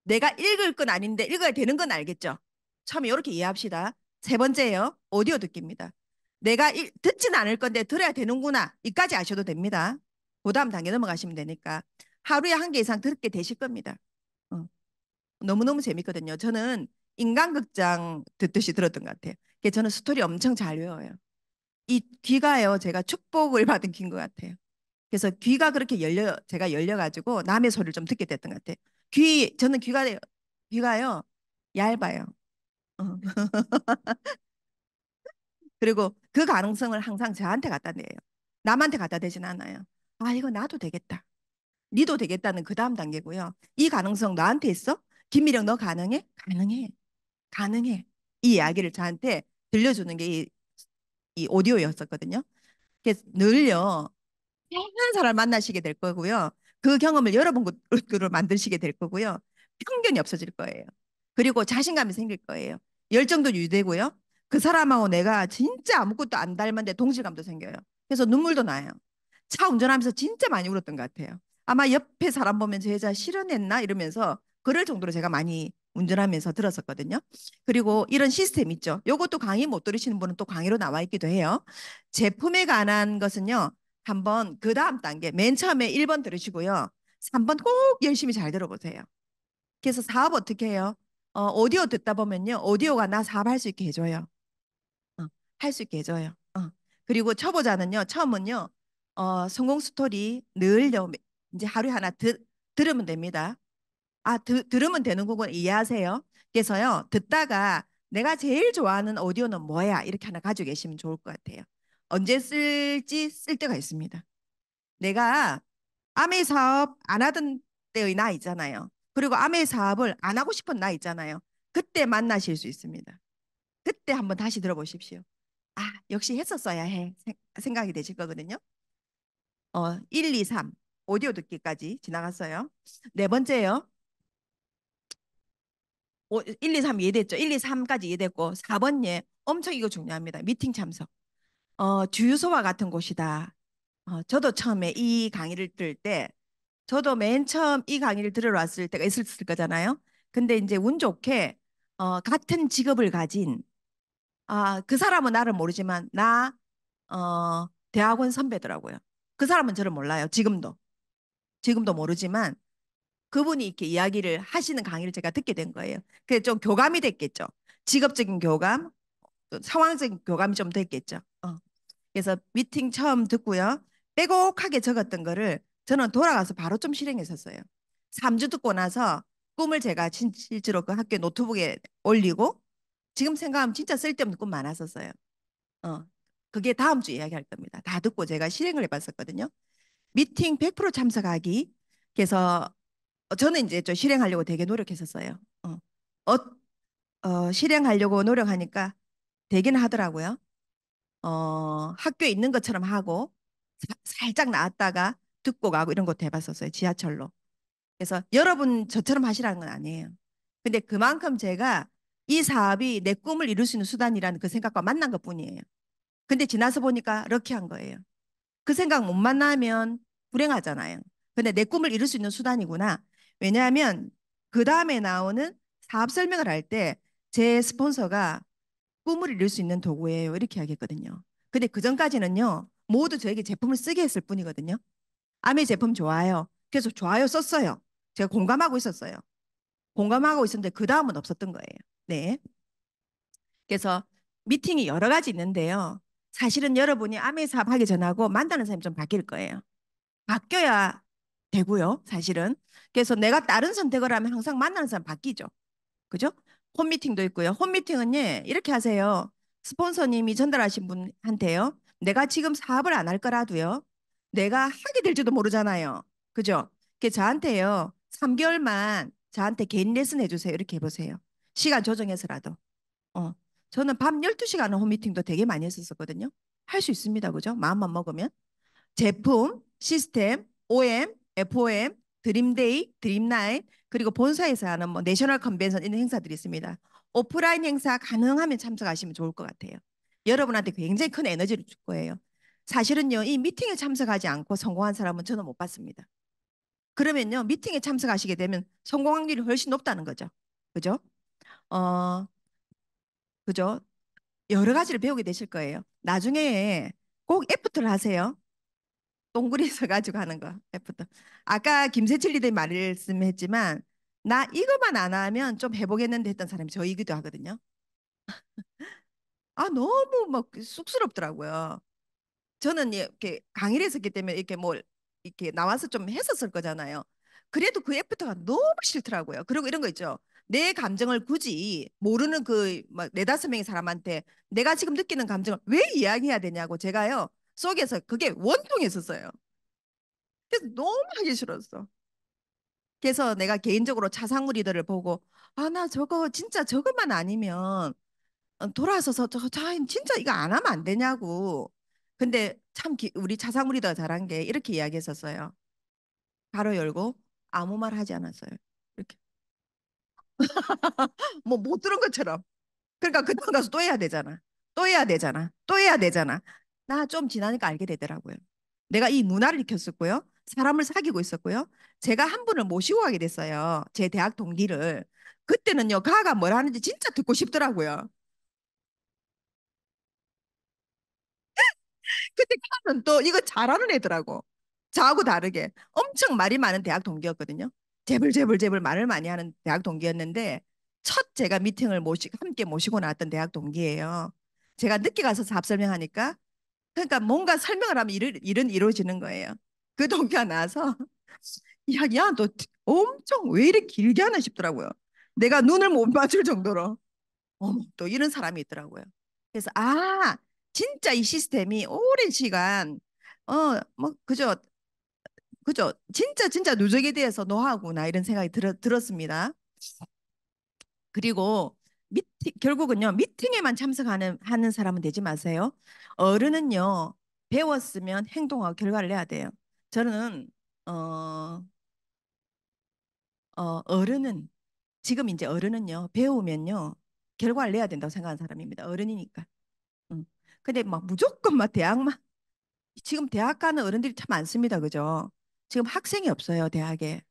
S1: 내가 읽을 건 아닌데 읽어야 되는 건 알겠죠? 처음에 이렇게 이해합시다. 세 번째예요. 오디오 듣기입니다. 내가 듣진 않을 건데 들어야 되는구나. 이까지 아셔도 됩니다. 그 다음 단계 넘어가시면 되니까. 하루에 한 개 이상 듣게 되실 겁니다. 어, 너무너무 재밌거든요. 저는 인간극장 듣듯이 들었던 것 같아요. 저는 스토리 엄청 잘 외워요. 이 귀가요, 제가 축복을 받은 귀인 것 같아요. 그래서 귀가 그렇게 제가 열려가지고 남의 소리를 좀 듣게 됐던 것 같아요. 저는 귀가요, 얇아요. 어. 그리고 그 가능성을 항상 저한테 갖다 대요. 남한테 갖다 대진 않아요. 이거 나도 되겠다. 니도 되겠다는 그 다음 단계고요. 이 가능성 너한테 있어? 김미령 너 가능해? 가능해. 가능해. 이 이야기를 저한테 들려주는 게 이 오디오였었거든요. 그래서 늘요. 다양한 사람을 만나시게 될 거고요. 그 경험을 여러분으로 만드시게 될 거고요. 편견이 없어질 거예요. 그리고 자신감이 생길 거예요. 열정도 유지되고요. 그 사람하고 내가 진짜 아무것도 안 닮았는데 동질감도 생겨요. 그래서 눈물도 나요. 차 운전하면서 진짜 많이 울었던 것 같아요. 아마 옆에 사람 보면 저 여자 실현했나 이러면서 그럴 정도로 제가 많이 운전하면서 들었었거든요. 그리고 이런 시스템 있죠. 요것도 강의 못 들으시는 분은 또 강의로 나와 있기도 해요. 제품에 관한 것은요. 한번 그 다음 단계 맨 처음에 1번 들으시고요. 3번 꼭 열심히 잘 들어보세요. 그래서 사업 어떻게 해요? 오디오 듣다 보면요. 오디오가 나 사업할 수 있게 해줘요. 할 수 있게 해줘요. 그리고 초보자는요. 처음은요. 성공 스토리 늘요. 이제 하루에 하나 들으면 됩니다. 들으면 되는 거군 이해하세요. 그래서요. 듣다가 내가 제일 좋아하는 오디오는 뭐야? 이렇게 하나 가지고 계시면 좋을 것 같아요. 언제 쓸지 쓸 때가 있습니다. 내가 아메 사업 안 하던 때의 나 있잖아요. 그리고 아메 사업을 안 하고 싶은 나 있잖아요. 그때 만나실 수 있습니다. 그때 한번 다시 들어보십시오. 역시 했었어야 해. 생각이 되실 거거든요. 1, 2, 3. 오디오 듣기까지 지나갔어요. 네 번째요. 1, 2, 3 이해됐죠? 1, 2, 3까지 이해됐고 4번 예. 엄청 이거 중요합니다. 미팅 참석. 주유소와 같은 곳이다. 저도 처음에 이 강의를 들을 때 저도 맨 처음 이 강의를 들으러 왔을 때가 있었을 거잖아요. 근데 이제 운 좋게 같은 직업을 가진 그 사람은 나를 모르지만 대학원 선배더라고요. 그 사람은 저를 몰라요. 지금도 모르지만 그분이 이렇게 이야기를 하시는 강의를 제가 듣게 된 거예요. 그래서 좀 교감이 됐겠죠. 직업적인 교감, 또 상황적인 교감이 좀 됐겠죠. 그래서 미팅 처음 듣고요. 빼곡하게 적었던 거를 저는 돌아가서 바로 좀 실행했었어요. 3주 듣고 나서 꿈을 제가 실제로 그 학교 노트북에 올리고 지금 생각하면 진짜 쓸데없는 꿈 많았었어요. 어, 그게 다음 주 이야기할 겁니다. 다 듣고 제가 실행을 해봤었거든요. 미팅 100% 참석하기. 그래서 저는 이제 좀 실행하려고 되게 노력했었어요. 실행하려고 노력하니까 되긴 하더라고요. 학교에 있는 것처럼 하고 살짝 나왔다가 듣고 가고 이런 것도 해봤었어요. 지하철로. 그래서 여러분 저처럼 하시라는 건 아니에요. 근데 그만큼 제가 이 사업이 내 꿈을 이룰 수 있는 수단이라는 그 생각과 만난 것뿐이에요. 근데 지나서 보니까 럭키한 거예요. 그 생각 못 만나면 불행하잖아요. 근데 내 꿈을 이룰 수 있는 수단이구나. 왜냐하면 그 다음에 나오는 사업 설명을 할 때 제 스폰서가 꿈을 이룰 수 있는 도구예요. 이렇게 하겠거든요. 근데 그 전까지는요. 모두 저에게 제품을 쓰게 했을 뿐이거든요. 아메 제품 좋아요. 그래서 좋아요 썼어요. 제가 공감하고 있었어요. 공감하고 있었는데 그 다음은 없었던 거예요. 네. 그래서 미팅이 여러 가지 있는데요. 사실은 여러분이 아메 사업 하기 전하고 만나는 사람이 좀 바뀔 거예요. 바뀌어야 되고요. 사실은. 그래서 내가 다른 선택을 하면 항상 만나는 사람 바뀌죠. 그죠? 홈미팅도 있고요. 홈미팅은 예, 이렇게 하세요. 스폰서님이 전달하신 분한테요. 내가 지금 사업을 안 할 거라도요. 내가 하게 될지도 모르잖아요. 그죠? 그 저한테요. 3개월만 저한테 개인 레슨 해주세요. 이렇게 해보세요. 시간 조정해서라도. 어. 저는 밤 12시간 홈미팅도 되게 많이 했었거든요. 할 수 있습니다. 그죠? 마음만 먹으면. 제품, 시스템, OM, FOM, 드림데이, 드림나잇, 그리고 본사에서 하는 뭐 내셔널 컨벤션 이런 행사들이 있습니다. 오프라인 행사 가능하면 참석하시면 좋을 것 같아요. 여러분한테 굉장히 큰 에너지를 줄 거예요. 사실은요, 이 미팅에 참석하지 않고 성공한 사람은 저는 못 봤습니다. 그러면요, 미팅에 참석하시게 되면 성공 확률이 훨씬 높다는 거죠. 그죠? 어, 그죠? 여러 가지를 배우게 되실 거예요. 나중에 꼭 애프터를 하세요. 동굴이 서가지고 하는 거. 애프터. 아까 김세칠 리더 말씀했지만 나 이것만 안 하면 좀 해보겠는데 했던 사람이 저이기도 하거든요. 너무 막 쑥스럽더라고요. 저는 이렇게 강의를 했었기 때문에 이렇게 뭘 이렇게 나와서 좀 했었을 거잖아요. 그래도 그 애프터가 너무 싫더라고요. 그리고 이런 거 있죠. 내 감정을 굳이 모르는 그막 네다섯 명의 사람한테 내가 지금 느끼는 감정을 왜 이야기해야 되냐고 제가요 속에서 그게 원통했었어요. 그래서 너무 하기 싫었어. 그래서 내가 개인적으로 차상무 리더를 보고 나 저거 진짜 저것만 아니면 돌아서서 저 진짜 이거 안 하면 안 되냐고. 근데 참 우리 차상무 리더가 잘한 게 이렇게 이야기했었어요. 바로 열고 아무 말 하지 않았어요. 이렇게 뭐 못 들은 것처럼. 그러니까 그때 가서 또 해야 되잖아. 또 해야 되잖아. 또 해야 되잖아. 나 좀 지나니까 알게 되더라고요. 내가 이 문화를 익혔었고요. 사람을 사귀고 있었고요. 제가 한 분을 모시고 가게 됐어요. 제 대학 동기를. 그때는요, 가가 뭘 하는지 진짜 듣고 싶더라고요. 근데 가는 또 이거 잘하는 애더라고. 저하고 다르게. 엄청 말이 많은 대학 동기였거든요. 재벌 말을 많이 하는 대학 동기였는데 첫 제가 미팅을 함께 모시고 나왔던 대학 동기예요. 제가 늦게 가서 사업 설명하니까 그러니까 뭔가 설명을 하면 일은 이루어지는 거예요. 그 동기가 나서 야, 너 엄청 왜 이렇게 길게 하나 싶더라고요. 내가 눈을 못 맞출 정도로. 어머, 또 이런 사람이 있더라고요. 그래서 진짜 이 시스템이 오랜 시간 그죠. 진짜 누적에 대해서 노하구나 이런 생각이 들었습니다. 그리고 결국은요, 미팅에만 참석하는 하는 사람은 되지 마세요. 어른은요, 배웠으면 행동하고 결과를 내야 돼요. 저는 어, 어른은 지금 이제 어른은요, 배우면요, 결과를 내야 된다고 생각하는 사람입니다. 어른이니까. 음. 근데 막 무조건 막 대학만 지금 대학 가는 어른들이 참 많습니다. 그죠? 지금 학생이 없어요, 대학에.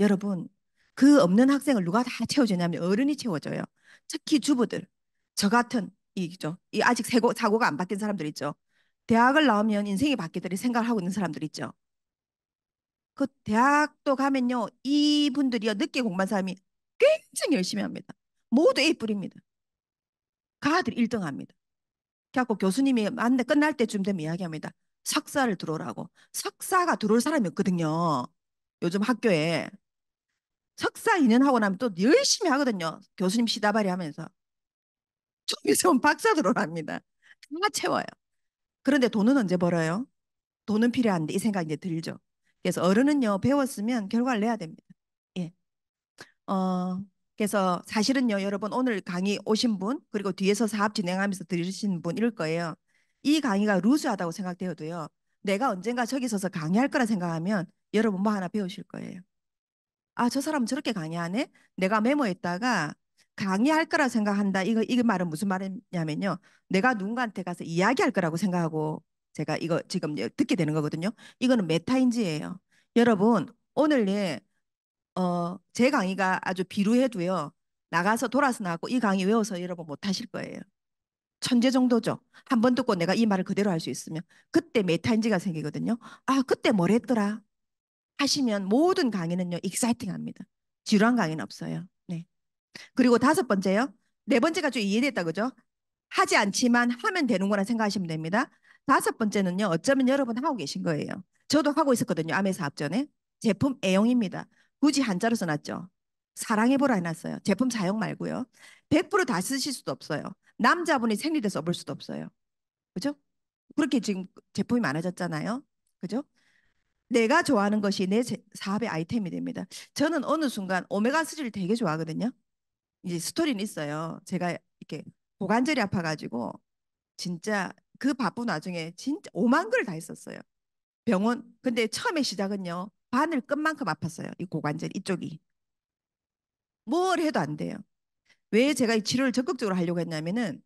S1: 여러분, 그 없는 학생을 누가 다 채워주냐면 어른이 채워줘요. 특히 주부들. 저 같은 이죠. 이 아직 사고가 안 바뀐 사람들 있죠. 대학을 나오면 인생이 바뀌더리 생각을 하고 있는 사람들 있죠. 그 대학도 가면요. 이분들이요. 늦게 공부한 사람이 굉장히 열심히 합니다. 모두 A 뿌립니다. 가들 1등 합니다. 그래갖고 교수님이 만날 끝날 때쯤 되면 이야기합니다. 석사를 들어오라고. 석사가 들어올 사람이 없거든요. 요즘 학교에. 석사 2년 하고 나면 또 열심히 하거든요. 교수님 시다발이 하면서. 좀 있으면 박사 들어옵니다. 다 채워요. 그런데 돈은 언제 벌어요? 돈은 필요한데 이 생각이 이제 들죠. 그래서 어른은요, 배웠으면 결과를 내야 됩니다. 예. 어, 그래서 사실은요, 여러분 오늘 강의 오신 분, 그리고 뒤에서 사업 진행하면서 들으신 분 이럴 거예요. 이 강의가 루즈하다고 생각되어도요, 내가 언젠가 저기 서서 강의할 거라 생각하면 여러분 뭐 하나 배우실 거예요. 아, 저 사람 저렇게 강의하네? 내가 메모했다가 강의할 거라 생각한다. 이거 말은 무슨 말이냐면요. 내가 누군가한테 가서 이야기할 거라고 생각하고 제가 이거 지금 듣게 되는 거거든요. 이거는 메타인지예요. 여러분, 오늘 제 강의가 아주 비루해도요. 나가서 돌아서 나가고 이 강의 외워서 여러분 못 하실 거예요. 천재 정도죠. 한 번 듣고 내가 이 말을 그대로 할 수 있으면 그때 메타인지가 생기거든요. 아, 그때 뭘 했더라 하시면 모든 강의는요, 익사이팅합니다. 지루한 강의는 없어요. 네. 그리고 다섯 번째요. 네 번째가 좀 이해됐다 그죠? 하지 않지만 하면 되는구나 생각하시면 됩니다. 다섯 번째는요. 어쩌면 여러분 하고 계신 거예요. 저도 하고 있었거든요. 아메 사업 전에. 제품 애용입니다. 굳이 한자로 써놨죠. 사랑해보라 해놨어요. 제품 사용 말고요. 100%다 쓰실 수도 없어요. 남자분이 생리대 써볼 수도 없어요. 그죠? 그렇게 지금 제품이 많아졌잖아요. 그죠? 내가 좋아하는 것이 내 사업의 아이템이 됩니다. 저는 어느 순간 오메가3를 되게 좋아하거든요. 이제 스토리는 있어요. 제가 이렇게 고관절이 아파가지고 진짜 그 바쁜 와중에 진짜 5만 글을 다 했었어요. 병원. 근데 처음에 시작은요. 바늘 끝만큼 아팠어요. 이 고관절 이쪽이. 뭘 해도 안 돼요. 왜 제가 이 치료를 적극적으로 하려고 했냐면은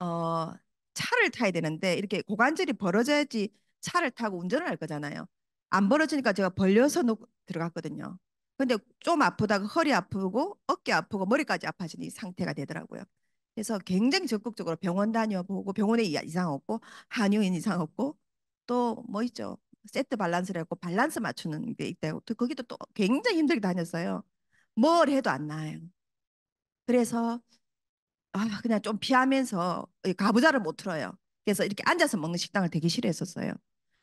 S1: 어, 차를 타야 되는데 이렇게 고관절이 벌어져야지 차를 타고 운전을 할 거잖아요. 안 벌어지니까 제가 벌려서 들어갔거든요. 근데 좀 아프다가 허리 아프고 어깨 아프고 머리까지 아파지는 이 상태가 되더라고요. 그래서 굉장히 적극적으로 병원 다녀보고 병원에 이상 없고 한의원 이상 없고 또 뭐 있죠. 세트 밸런스를 했고 밸런스 맞추는 게 있다고 또 거기도 또 굉장히 힘들게 다녔어요. 뭘 해도 안 나아요. 그래서 그냥 좀 피하면서 가부좌를 못 틀어요. 그래서 이렇게 앉아서 먹는 식당을 되게 싫어했었어요.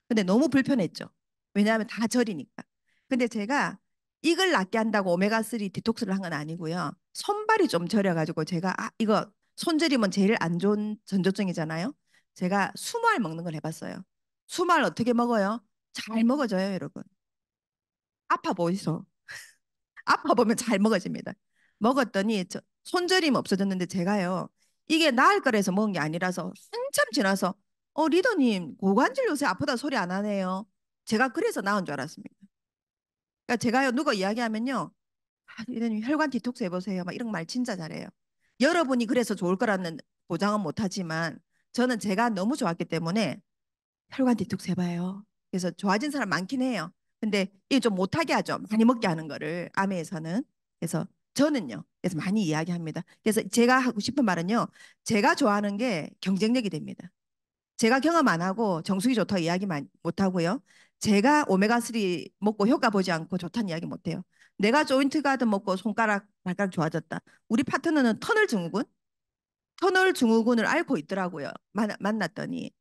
S1: 근데 너무 불편했죠. 왜냐하면 다 절이니까. 근데 제가 이걸 낫게 한다고 오메가3 디톡스를 한 건 아니고요. 손발이 좀 저려가지고 제가 이거 손저리면 제일 안 좋은 전조증이잖아요. 제가 수모알 먹는 걸 해봤어요. 수모알 어떻게 먹어요? 잘 먹어져요, 여러분. 아파 보이소. 아파 보면 잘 먹어집니다. 먹었더니 손저림 없어졌는데 제가요. 이게 나을 거라서 먹은 게 아니라서 한참 지나서 리더님 고관절 요새 아프다 소리 안 하네요. 제가 그래서 나은 줄 알았습니다. 그러니까 제가요 누가 이야기하면요. 리더님 혈관 디톡스 해보세요. 막 이런 말 진짜 잘해요. 여러분이 그래서 좋을 거라는 보장은 못하지만 저는 제가 너무 좋았기 때문에 혈관 디톡스 해봐요. 그래서 좋아진 사람 많긴 해요. 근데 이게 좀 못하게 하죠. 많이 먹게 하는 거를 암에서는. 그래서 저는요. 그래서 많이 이야기합니다. 그래서 제가 하고 싶은 말은요. 제가 좋아하는 게 경쟁력이 됩니다. 제가 경험 안 하고 정수기 좋다고 이야기 못 하고요. 제가 오메가3 먹고 효과 보지 않고 좋다는 이야기 못 해요. 내가 조인트 가드 먹고 손가락 발가락 좋아졌다. 우리 파트너는 터널 증후군을 앓고 있더라고요. 만났더니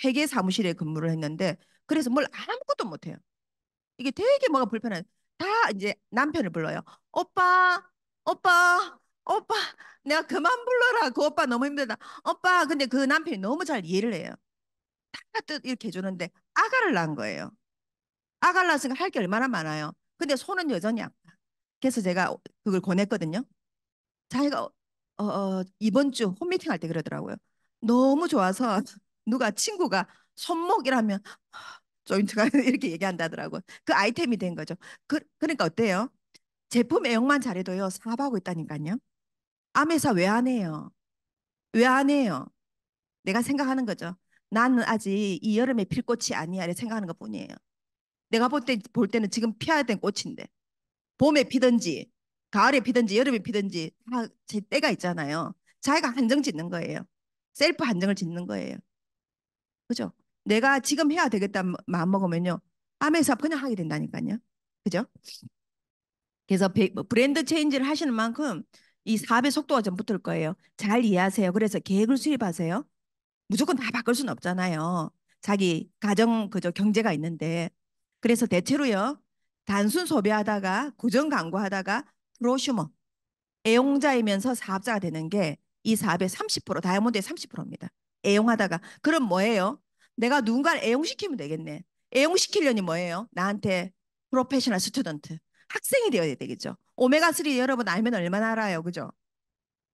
S1: 회계 사무실에 근무를 했는데 그래서 뭘 아무것도 못해요. 이게 되게 뭐가 불편해. 다 이제 남편을 불러요. 오빠, 오빠, 오빠, 내가 그만 불러라. 그 오빠 너무 힘들다. 오빠, 근데 그 남편이 너무 잘 이해를 해요. 다 뜻 이렇게 해주는데 아가를 낳은 거예요. 아가를 낳았으니까 할 게 얼마나 많아요. 근데 손은 여전히 아파. 그래서 제가 그걸 권했거든요. 자기가 이번 주 홈미팅 할 때 그러더라고요. 너무 좋아서 누가 친구가 손목이라면 조인트가 이렇게 얘기한다더라고요. 그 아이템이 된 거죠. 그러니까 어때요? 제품 애용만 잘해도요, 사업하고 있다니까요. 암회사 왜 안 해요? 왜 안 해요? 내가 생각하는 거죠. 나는 아직 이 여름에 필 꽃이 아니야. 이렇게 생각하는 것 뿐이에요. 내가 볼 때는 지금 피어야 될 꽃인데. 봄에 피든지, 가을에 피든지, 여름에 피든지, 다 제 때가 있잖아요. 자기가 한정 짓는 거예요. 셀프 한정을 짓는 거예요. 그죠? 내가 지금 해야 되겠다 마음 먹으면요. 암회사 그냥 하게 된다니까요. 그죠? 그래서 뭐 브랜드 체인지를 하시는 만큼 이 사업의 속도가 좀 붙을 거예요. 잘 이해하세요. 그래서 계획을 수립하세요. 무조건 다 바꿀 수는 없잖아요. 자기 가정 그저 경제가 있는데. 그래서 대체로요. 단순 소비하다가 고정 광고하다가 프로슈머 애용자이면서 사업자가 되는 게 이 사업의 30%, 다이아몬드의 30%입니다. 애용하다가 그럼 뭐예요? 내가 누군가를 애용시키면 되겠네. 애용시키려니 뭐예요? 나한테 프로페셔널 스튜던트 학생이 되어야 되겠죠. 오메가3 여러분 알면 얼마나 알아요. 그죠?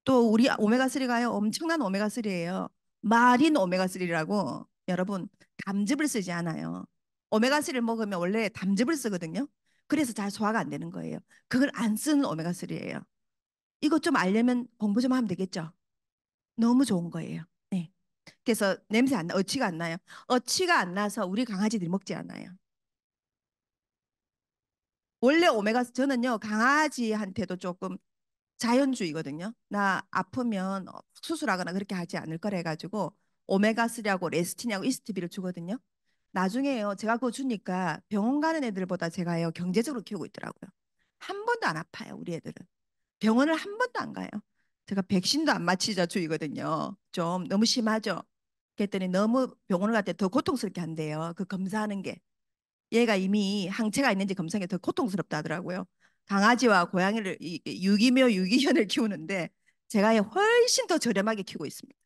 S1: 또 우리 오메가3가요. 엄청난 오메가3예요. 마린 오메가3라고 여러분 담즙을 쓰지 않아요. 오메가3를 먹으면 원래 담즙을 쓰거든요. 그래서 잘 소화가 안 되는 거예요. 그걸 안 쓰는 오메가3예요. 이것 좀 알려면 공부 좀 하면 되겠죠. 너무 좋은 거예요. 네. 그래서 냄새 안 나, 어치가 안 나요. 어치가 안 나서 우리 강아지들이 먹지 않아요. 원래 오메가 저는요 강아지한테도 조금 자연주의거든요. 나 아프면 수술하거나 그렇게 하지 않을 거라 해가지고 오메가3하고 레스틴하고 이스트비를 주거든요. 나중에요 제가 그거 주니까 병원 가는 애들보다 제가요 경제적으로 키우고 있더라고요. 한 번도 안 아파요 우리 애들은. 병원을 한 번도 안 가요. 제가 백신도 안 맞히자 주의거든요. 좀 너무 심하죠. 그랬더니 너무 병원을 갈 때 더 고통스럽게 한대요. 그 검사하는 게. 얘가 이미 항체가 있는지 검사하는 게 더 고통스럽다 하더라고요. 강아지와 고양이를 유기묘 유기견을 키우는데 제가 훨씬 더 저렴하게 키우고 있습니다.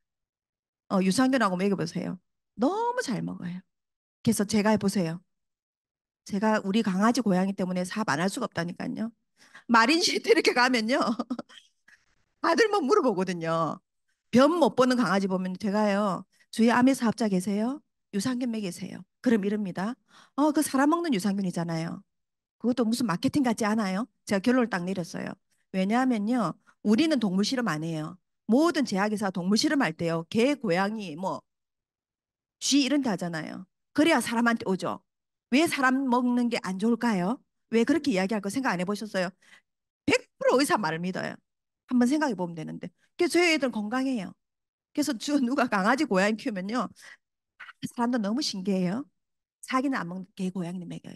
S1: 유산균하고 먹여보세요. 너무 잘 먹어요. 그래서 제가 해보세요. 제가 우리 강아지 고양이 때문에 사업 안 할 수가 없다니까요. 마린시트 이렇게 가면요. 다들 뭐 물어보거든요. 변 못 보는 강아지 보면 제가요. 주위에 암의 사업자 계세요? 유산균 먹이세요. 그럼 이럽니다. 그 사람 먹는 유산균이잖아요. 그것도 무슨 마케팅 같지 않아요? 제가 결론을 딱 내렸어요. 왜냐하면요. 우리는 동물 실험 안 해요. 모든 제약회사 동물 실험할 때요. 개, 고양이, 뭐, 쥐 이런 데 하잖아요. 그래야 사람한테 오죠. 왜 사람 먹는 게 안 좋을까요? 왜 그렇게 이야기할 거 생각 안 해보셨어요? 100% 의사 말을 믿어요. 한번 생각해 보면 되는데. 그래서 저희 애들 건강해요. 그래서 누가 강아지, 고양이 키우면요. 사람들 너무 신기해요. 사기는 안 먹는 개, 고양이는 먹여요.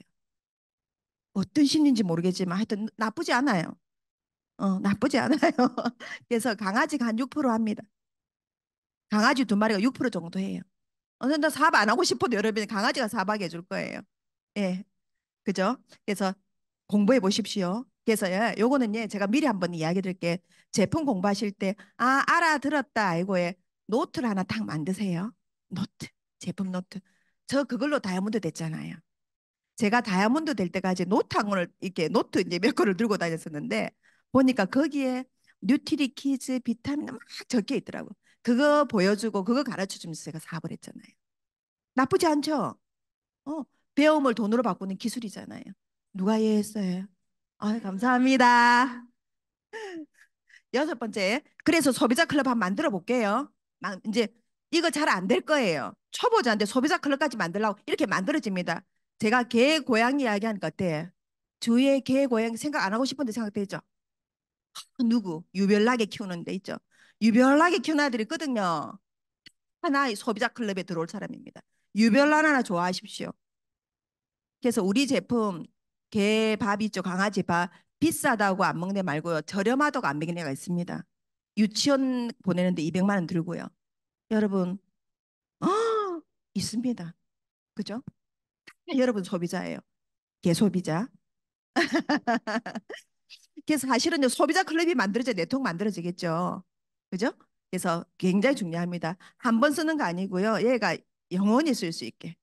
S1: 어떤 심리인지 모르겠지만 하여튼 나쁘지 않아요. 나쁘지 않아요. 그래서 강아지가 한 6% 합니다. 강아지 두 마리가 6% 정도 해요. 근데 사업 안 하고 싶어도 여러분이 강아지가 사업하게 해줄 거예요. 예, 그죠? 그래서 공부해 보십시오. 그래서 요거는 제가 미리 한번 이야기 드릴게. 제품 공부하실 때, 알아들었다, 알고 노트를 하나 딱 만드세요. 노트, 제품 노트. 저 그걸로 다이아몬드 됐잖아요. 제가 다이아몬드 될 때까지 노트 한 권을 이렇게 노트 이제 몇 권을 들고 다녔었는데 보니까 거기에 뉴트리 키즈 비타민 막 적혀 있더라고. 그거 보여주고 그거 가르쳐 주면서 제가 사업을 했잖아요. 나쁘지 않죠? 어, 배움을 돈으로 바꾸는 기술이잖아요. 누가 이해했어요? 감사합니다. 여섯 번째. 그래서 소비자 클럽 한번 만들어 볼게요. 이제 이거 잘 안 될 거예요. 초보자인데 소비자 클럽까지 만들라고 이렇게 만들어집니다. 제가 개, 고양이 이야기하는 것 같아. 주위에 개, 고양이 생각 안 하고 싶은데 생각되죠? 누구? 유별나게 키우는 데 있죠. 유별나게 키우는 아들이 있거든요. 하나의 소비자 클럽에 들어올 사람입니다. 유별난 하나 좋아하십시오. 그래서 우리 제품 개 밥 있죠. 강아지 밥 비싸다고 안 먹는 애 말고요. 저렴하다고 안 먹는 애가 있습니다. 유치원 보내는데 200만 원 들고요. 여러분 어, 있습니다. 그죠? 여러분 소비자예요. 개소비자. 그래서 사실은 소비자 클럽이 만들어져 네트워크 만들어지겠죠. 그죠? 그래서 굉장히 중요합니다. 한 번 쓰는 거 아니고요. 얘가 영원히 쓸 수 있게.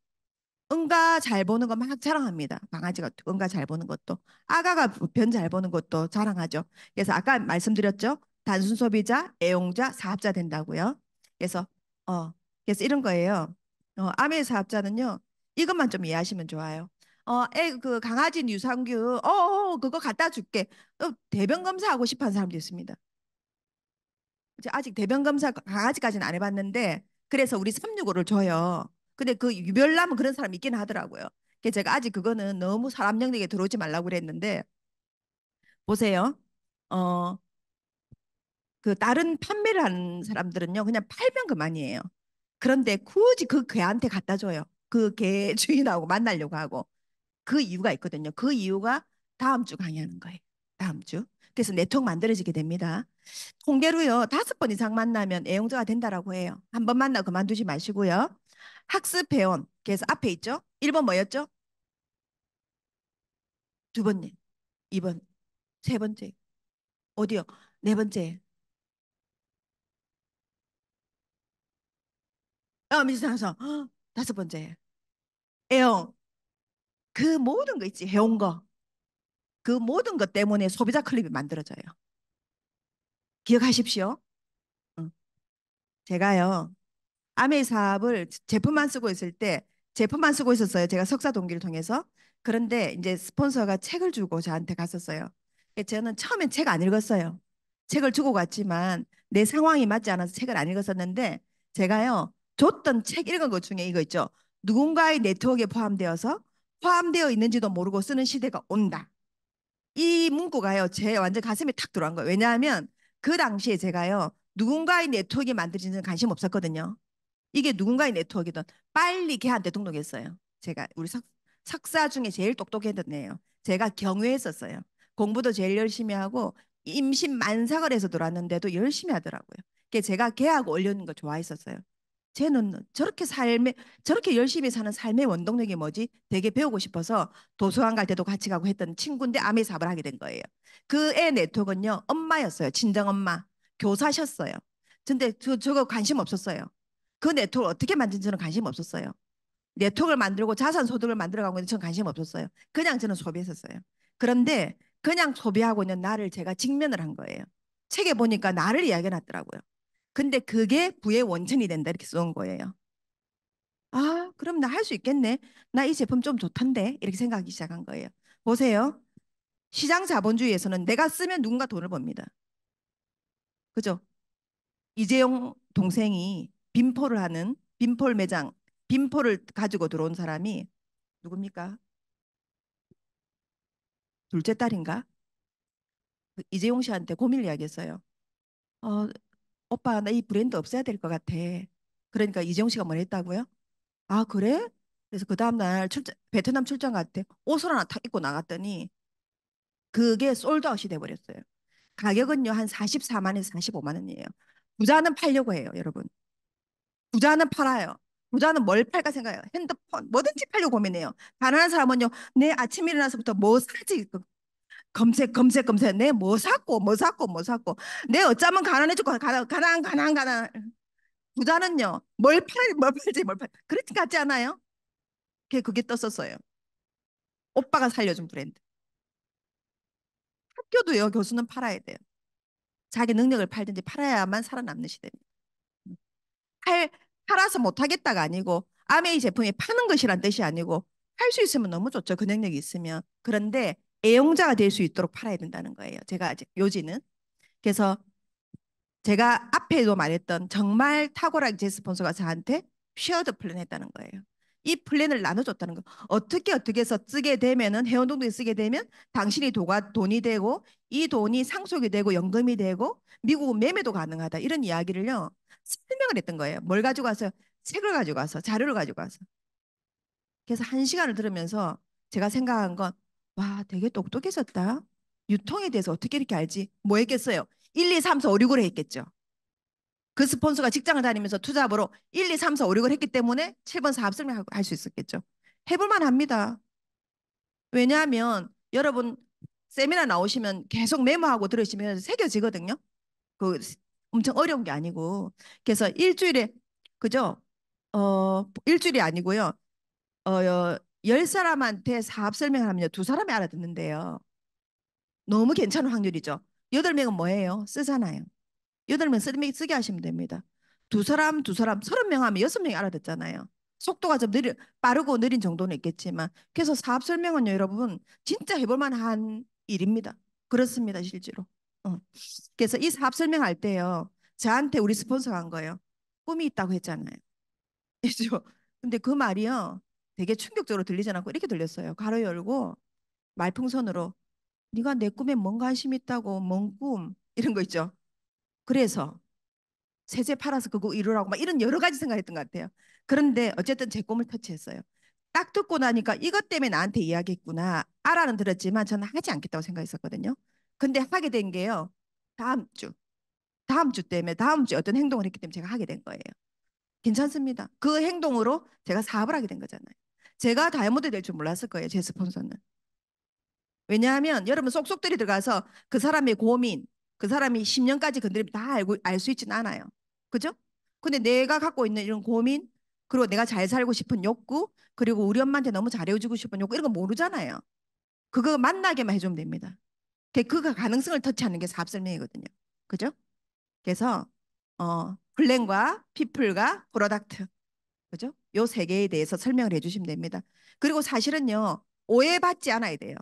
S1: 응가 잘 보는 거 막 자랑합니다. 강아지가 응가 잘 보는 것도. 아가가 변 잘 보는 것도 자랑하죠. 그래서 아까 말씀드렸죠. 단순 소비자, 애용자, 사업자 된다고요. 그래서 어 그래서 이런 거예요. 아메 사업자는요. 이것만 좀 이해하시면 좋아요. 그 강아지 유산균 그거 갖다 줄게. 대변 검사하고 싶어 하는 사람도 있습니다. 이제 아직 대변 검사 강아지까지는 안 해봤는데 그래서 우리 365를 줘요. 근데 그 유별나면 그런 사람 있긴 하더라고요. 그래서 제가 아직 그거는 너무 사람 영역에 들어오지 말라고 그랬는데 보세요. 어, 그 다른 판매를 하는 사람들은요 그냥 팔면 그만이에요. 그런데 굳이 그 개한테 갖다 줘요. 그 개 주인하고 만나려고 하고 그 이유가 있거든요. 그 이유가 다음 주 강의하는 거예요. 다음 주. 그래서 네트워크 만들어지게 됩니다. 통계로요. 5번 이상 만나면 애용자가 된다라고 해요. 한 번 만나 그만두지 마시고요. 학습 회원. 그래서 앞에 있죠. 1번 뭐였죠? 두 번째, 2번, 세 번째. 어디요? 네 번째. 미술상에서 5번째. 애용. 그 모든 거 있지. 해온 거. 그 모든 것 때문에 소비자 클립이 만들어져요. 기억하십시오. 응. 제가요. 아메이 사업을 제품만 쓰고 있을 때 제품만 쓰고 있었어요. 제가 석사 동기를 통해서. 그런데 이제 스폰서가 책을 주고 저한테 갔었어요. 저는 처음엔 책 안 읽었어요. 책을 주고 갔지만 내 상황이 맞지 않아서 책을 안 읽었었는데 제가요. 줬던 책 읽은 것 중에 이거 있죠. 누군가의 네트워크에 포함되어 있는지도 모르고 쓰는 시대가 온다. 이 문구가요, 제 완전 가슴에 탁 들어간 거예요. 왜냐하면 그 당시에 제가요, 누군가의 네트워크에 만들어지는 관심 없었거든요. 이게 누군가의 네트워크이든 빨리 걔한테 등록했어요. 제가 우리 석사 중에 제일 똑똑했던 애예요. 제가 경유했었어요. 공부도 제일 열심히 하고 임신 만삭을 해서 들어왔는데도 열심히 하더라고요. 그게 제가 걔하고 올려는 거 좋아했었어요. 쟤는 저렇게 열심히 사는 삶의 원동력이 뭐지? 되게 배우고 싶어서 도서관 갈 때도 같이 가고 했던 친구인데 암의 사업을 하게 된 거예요. 그 애 네트워크는요, 엄마였어요. 친정엄마. 교사셨어요. 근데 저거 관심 없었어요. 그 네트워크를 어떻게 만든지는 관심 없었어요. 네트워크를 만들고 자산 소득을 만들어가고 있는 저는 관심 없었어요. 그냥 저는 소비했었어요. 그런데 그냥 소비하고 있는 나를 제가 직면을 한 거예요. 책에 보니까 나를 이야기해놨더라고요. 근데 그게 부의 원천이 된다 이렇게 써온 거예요. 아, 그럼 나 할 수 있겠네. 나 이 제품 좀 좋던데 이렇게 생각하기 시작한 거예요. 보세요. 시장 자본주의에서는 내가 쓰면 누군가 돈을 법니다. 그죠? 이재용 동생이 빈폴 매장, 빈폴을 가지고 들어온 사람이 누굽니까? 둘째 딸인가? 그 이재용 씨한테 고민을 이야기했어요. 어, 오빠, 나 이 브랜드 없애야 될 것 같아. 그러니까 이재용 씨가 뭘 했다고요? 아, 그래? 그래서 그 다음날 베트남 출장 갔대. 옷을 하나 탁 입고 나갔더니 그게 솔드아웃이 돼버렸어요. 가격은요, 한 44만에서 45만 원이에요. 부자는 팔려고 해요, 여러분. 부자는 팔아요. 부자는 뭘 팔까 생각해요. 핸드폰, 뭐든지 팔려고 고민해요. 가난한 사람은요, 내 아침 일어나서부터 뭐 사지? 검색. 내 뭐 샀고, 뭐 샀고, 뭐 샀고. 내 어쩌면 가난해지고, 가난. 부자는요, 뭘 팔지, 뭘 팔. 그렇지 같지 않아요? 그게 떴었어요. 오빠가 살려준 브랜드. 학교도요, 교수는 팔아야 돼요. 자기 능력을 팔든지 팔아야만 살아남는 시대입니다. 팔, 팔아서 못하겠다가 아니고, 아메이 제품이 파는 것이란 뜻이 아니고, 팔 수 있으면 너무 좋죠. 그 능력이 있으면. 그런데 애용자가 될 수 있도록 팔아야 된다는 거예요. 제가 아직 요지는. 그래서 제가 앞에도 말했던 정말 탁월하게 제 스폰서가 저한테 쉐어드 플랜 했다는 거예요. 이 플랜을 나눠줬다는 거. 어떻게 해서 쓰게 되면은 회원동동에 쓰게 되면 당신이 돈이 되고 이 돈이 상속이 되고 연금이 되고 미국 매매도 가능하다. 이런 이야기를요. 설명을 했던 거예요. 뭘 가지고 와서 책을 가지고 와서 자료를 가지고 와서. 그래서 1시간을 들으면서 제가 생각한 건 와, 되게 똑똑해졌다. 유통에 대해서 어떻게 이렇게 알지? 뭐 했겠어요? 1, 2, 3, 4, 5, 6을 했겠죠. 그 스폰서가 직장을 다니면서 투잡으로 1, 2, 3, 4, 5, 6을 했기 때문에 7번 사업 설명할 수 있었겠죠. 해볼만 합니다. 왜냐하면 여러분 세미나 나오시면 계속 메모하고 들으시면 새겨지거든요. 그 엄청 어려운 게 아니고. 그래서 일주일에 그죠? 일주일이 아니고요. 10사람한테 사업 설명을 하면요. 2사람이 알아듣는데요. 너무 괜찮은 확률이죠. 여덟 명은 뭐예요? 쓰잖아요. 여덟 명 쓰게 하시면 됩니다. 두 사람, 두 사람, 30명 하면 여섯 명이 알아듣잖아요. 속도가 좀 빠르고 느린 정도는 있겠지만. 그래서 사업 설명은요, 여러분, 진짜 해볼 만한 일입니다. 그렇습니다, 실제로. 어. 그래서 이 사업 설명할 때요, 저한테 우리 스폰서가 한 거예요. 꿈이 있다고 했잖아요. 그죠? 근데 그 말이요, 되게 충격적으로 들리지 않고 이렇게 들렸어요. 가로 열고 말풍선으로 네가 내 꿈에 뭔 관심 있다고, 뭔 꿈, 이런 거 있죠. 그래서 세제 팔아서 그거 이루라고 막 이런 여러 가지 생각했던 것 같아요. 그런데 어쨌든 제 꿈을 터치했어요. 딱 듣고 나니까 이것 때문에 나한테 이야기했구나. 알아는 들었지만 저는 하지 않겠다고 생각했었거든요. 근데 하게 된 게요. 다음 주, 다음 주 때문에 다음 주에 어떤 행동을 했기 때문에 제가 하게 된 거예요. 괜찮습니다. 그 행동으로 제가 사업을 하게 된 거잖아요. 제가 다이아몬드 될 줄 몰랐을 거예요. 제 스폰서는. 왜냐하면 여러분 속속들이 들어가서 그 사람의 고민, 그 사람이 10년까지 건드리면 다 알고 알 수 있지는 않아요. 그죠? 근데 내가 갖고 있는 이런 고민, 그리고 내가 잘 살고 싶은 욕구, 그리고 우리 엄마한테 너무 잘해주고 싶은 욕구 이런 거 모르잖아요. 그거 만나게만 해주면 됩니다. 그 가능성을 터치하는 게 사업 설명이거든요. 그죠? 그래서 플랜과 피플과 프로덕트, 그죠? 요 세 개에 대해서 설명을 해주시면 됩니다. 그리고 사실은요 오해받지 않아야 돼요.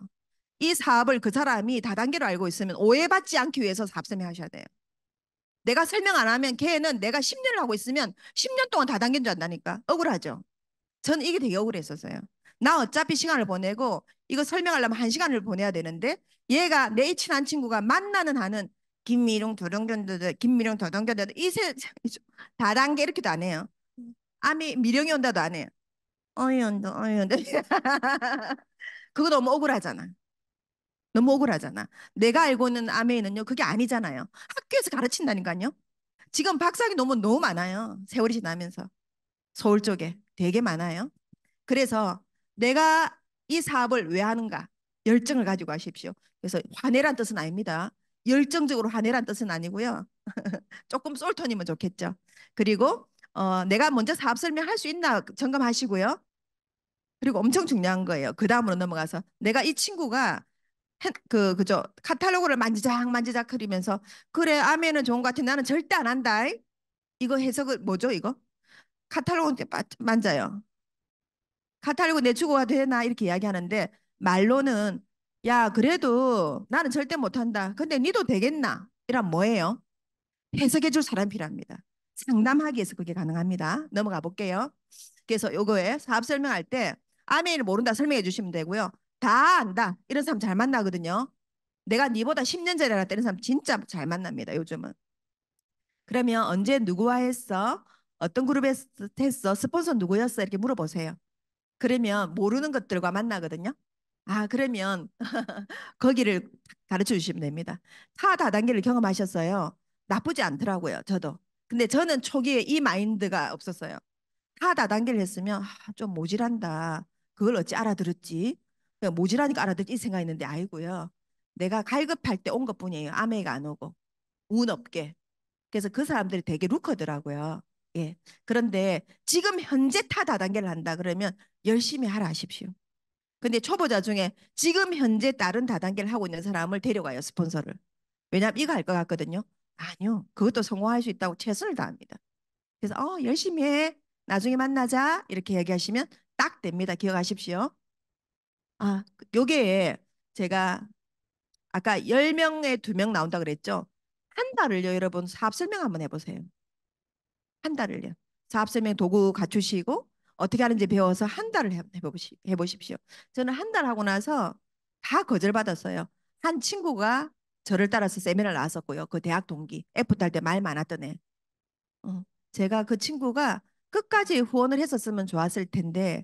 S1: 이 사업을 그 사람이 다단계로 알고 있으면 오해받지 않기 위해서 사업 설명하셔야 돼요. 내가 설명 안 하면 걔는 내가 10년을 하고 있으면 10년 동안 다단계인 줄 안다니까. 억울하죠. 저는 이게 되게 억울했었어요. 나 어차피 시간을 보내고 이거 설명하려면 한 시간을 보내야 되는데 얘가 내 친한 친구가 만나는 한은 김미룡 도동견들 김미룡 도동견들 이세 다단계 이렇게도 안 해요. 아미 미령이 온다도 안 해요. 어이 온다 어이 온다. 그거 너무 억울하잖아. 너무 억울하잖아. 내가 알고 있는 아메이는요, 그게 아니잖아요. 학교에서 가르친다니까요. 지금 박사학위 논문 너무 많아요. 세월이 지나면서. 서울 쪽에 되게 많아요. 그래서 내가 이 사업을 왜 하는가? 열정을 가지고 하십시오. 그래서 화내란 뜻은 아닙니다. 열정적으로 화내란 뜻은 아니고요. 조금 쏠톤이면 좋겠죠. 그리고 내가 먼저 사업 설명할 수 있나 점검하시고요. 그리고 엄청 중요한 거예요. 그 다음으로 넘어가서 내가 이 친구가 그죠 카탈로그를 만지작 만지작 그리면서 그래 아메는 좋은 것 같아 나는 절대 안 한다. 이거 해석을 뭐죠 이거? 카탈로그 만져요. 카탈로그 내주고 가도 되나 이렇게 이야기하는데 말로는 야 그래도 나는 절대 못한다. 근데 니도 되겠나? 이란 뭐예요? 해석해 줄 사람이 필요합니다. 상담하기 위해서 그게 가능합니다. 넘어가 볼게요. 그래서 요거에 사업 설명할 때 아메이를 모른다 설명해 주시면 되고요. 다 안다. 이런 사람 잘 만나거든요. 내가 니보다 10년 전에 알았다는 사람 진짜 잘 만납니다. 요즘은. 그러면 언제 누구와 했어? 어떤 그룹에서 했어? 스폰서 누구였어? 이렇게 물어보세요. 그러면 모르는 것들과 만나거든요. 아, 그러면 거기를 가르쳐 주시면 됩니다. 타 다단계를 경험하셨어요. 나쁘지 않더라고요. 저도. 근데 저는 초기에 이 마인드가 없었어요. 타 다단계를 했으면 좀 모질한다. 그걸 어찌 알아들었지? 그냥 모질하니까 알아듣지 이 생각했는데 아니고요. 내가 갈급할 때 온 것뿐이에요. 아메가 안 오고 운 없게. 그래서 그 사람들이 되게 루커더라고요. 예. 그런데 지금 현재 타 다단계를 한다 그러면 열심히 하라 하십시오. 근데 초보자 중에 지금 현재 다른 다단계를 하고 있는 사람을 데려가요, 스폰서를. 왜냐하면 이거 할 것 같거든요. 아니요. 그것도 성공할 수 있다고 최선을 다합니다. 그래서 열심히 해. 나중에 만나자. 이렇게 얘기하시면 딱 됩니다. 기억하십시오. 아, 요게 제가 아까 10명에 2명 나온다 그랬죠? 한 달을요, 여러분 사업 설명 한번 해보세요. 한 달을요. 사업 설명 도구 갖추시고 어떻게 하는지 배워서 한 달을 해보십시오. 저는 한 달 하고 나서 다 거절받았어요. 한 친구가 저를 따라서 세미나를 나왔었고요. 그 대학 동기 F 딸 때 말 많았던 애. 제가 그 친구가 끝까지 후원을 했었으면 좋았을 텐데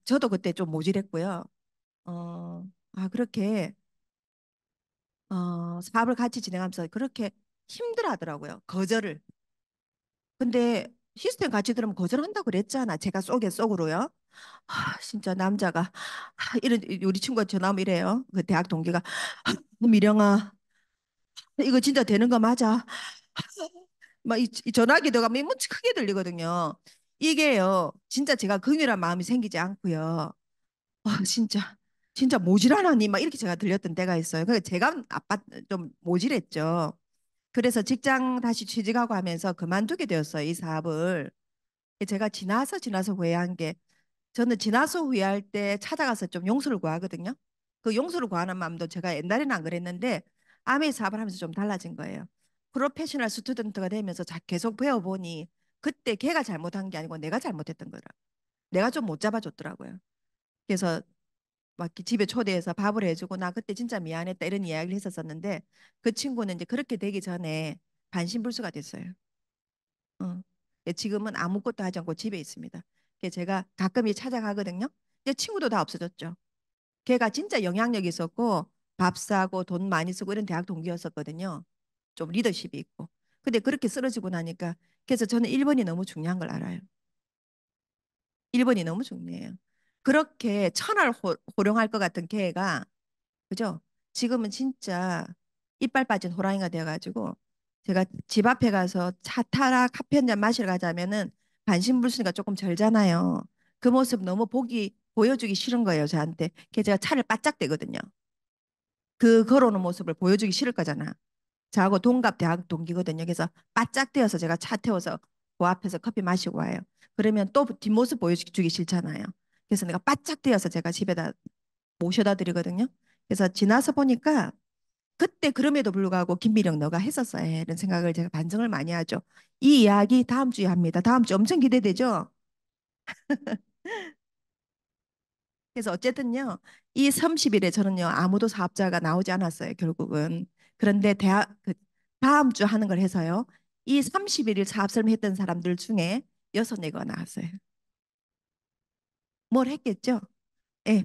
S1: 저도 그때 좀 모질했고요. 그렇게 사업을 같이 진행하면서 그렇게 힘들어하더라고요. 거절을. 근데 시스템 같이 들으면 거절한다고 그랬잖아. 제가 속으로요. 진짜 남자가 이런 우리 친구가 전화 오면 이래요. 그 대학 동기가 미령아 이거 진짜 되는 거 맞아? 막 이 전화기도가 너무 크게 들리거든요. 이게요. 진짜 제가 긍휼한 마음이 생기지 않고요. 진짜. 진짜 모질하나니 막 이렇게 제가 들렸던 때가 있어요. 그래서 제가 아빠 좀 모질했죠. 그래서 직장 다시 취직하고 하면서 그만두게 되었어요. 이 사업을. 제가 지나서 후회한 게 저는 지나서 후회할 때 찾아가서 좀 용서를 구하거든요. 그 용서를 구하는 마음도 제가 옛날에는 안 그랬는데 아메 사업을 하면서 좀 달라진 거예요. 프로페셔널 스튜던트가 되면서 계속 배워보니 그때 걔가 잘못한 게 아니고 내가 잘못했던 거라. 내가 좀 못 잡아줬더라고요. 그래서 막 이렇게 집에 초대해서 밥을 해주고 나 그때 진짜 미안했다 이런 이야기를 했었었는데 그 친구는 이제 그렇게 되기 전에 반신불수가 됐어요. 어. 예, 지금은 아무것도 하지 않고 집에 있습니다. 그래서 제가 가끔 찾아가거든요. 이제 친구도 다 없어졌죠. 걔가 진짜 영향력이 있었고 밥 사고 돈 많이 쓰고 이런 대학 동기였었거든요. 좀 리더십이 있고. 근데 그렇게 쓰러지고 나니까 그래서 저는 1번이 너무 중요한 걸 알아요. 1번이 너무 중요해요. 그렇게 천할 호령할 것 같은 걔가 그죠? 지금은 진짜 이빨 빠진 호랑이가 돼가지고 제가 집 앞에 가서 차 타라 커피 한 잔 마시러 가자면은 반신불수니까 조금 절잖아요. 그 모습 너무 보여주기 싫은 거예요, 저한테. 그래서 제가 차를 바짝 대거든요. 그 걸어오는 모습을 보여주기 싫을 거잖아. 저하고 동갑 대학 동기거든요. 그래서 바짝 대어서 제가 차 태워서 그 앞에서 커피 마시고 와요. 그러면 또 뒷모습 보여주기 싫잖아요. 그래서 내가 바짝 대어서 제가 집에다 모셔다 드리거든요. 그래서 지나서 보니까 그때 그럼에도 불구하고 김미령 너가 했었어야 해. 이런 생각을 제가 반성을 많이 하죠. 이 이야기 다음 주에 합니다. 다음 주 엄청 기대되죠? 그래서 어쨌든요. 이 30일에 저는요. 아무도 사업자가 나오지 않았어요. 결국은. 그런데 다음 주 하는 걸 해서요. 이 31일 사업 설명했던 사람들 중에 여섯 네가 나왔어요. 뭘 했겠죠? 예.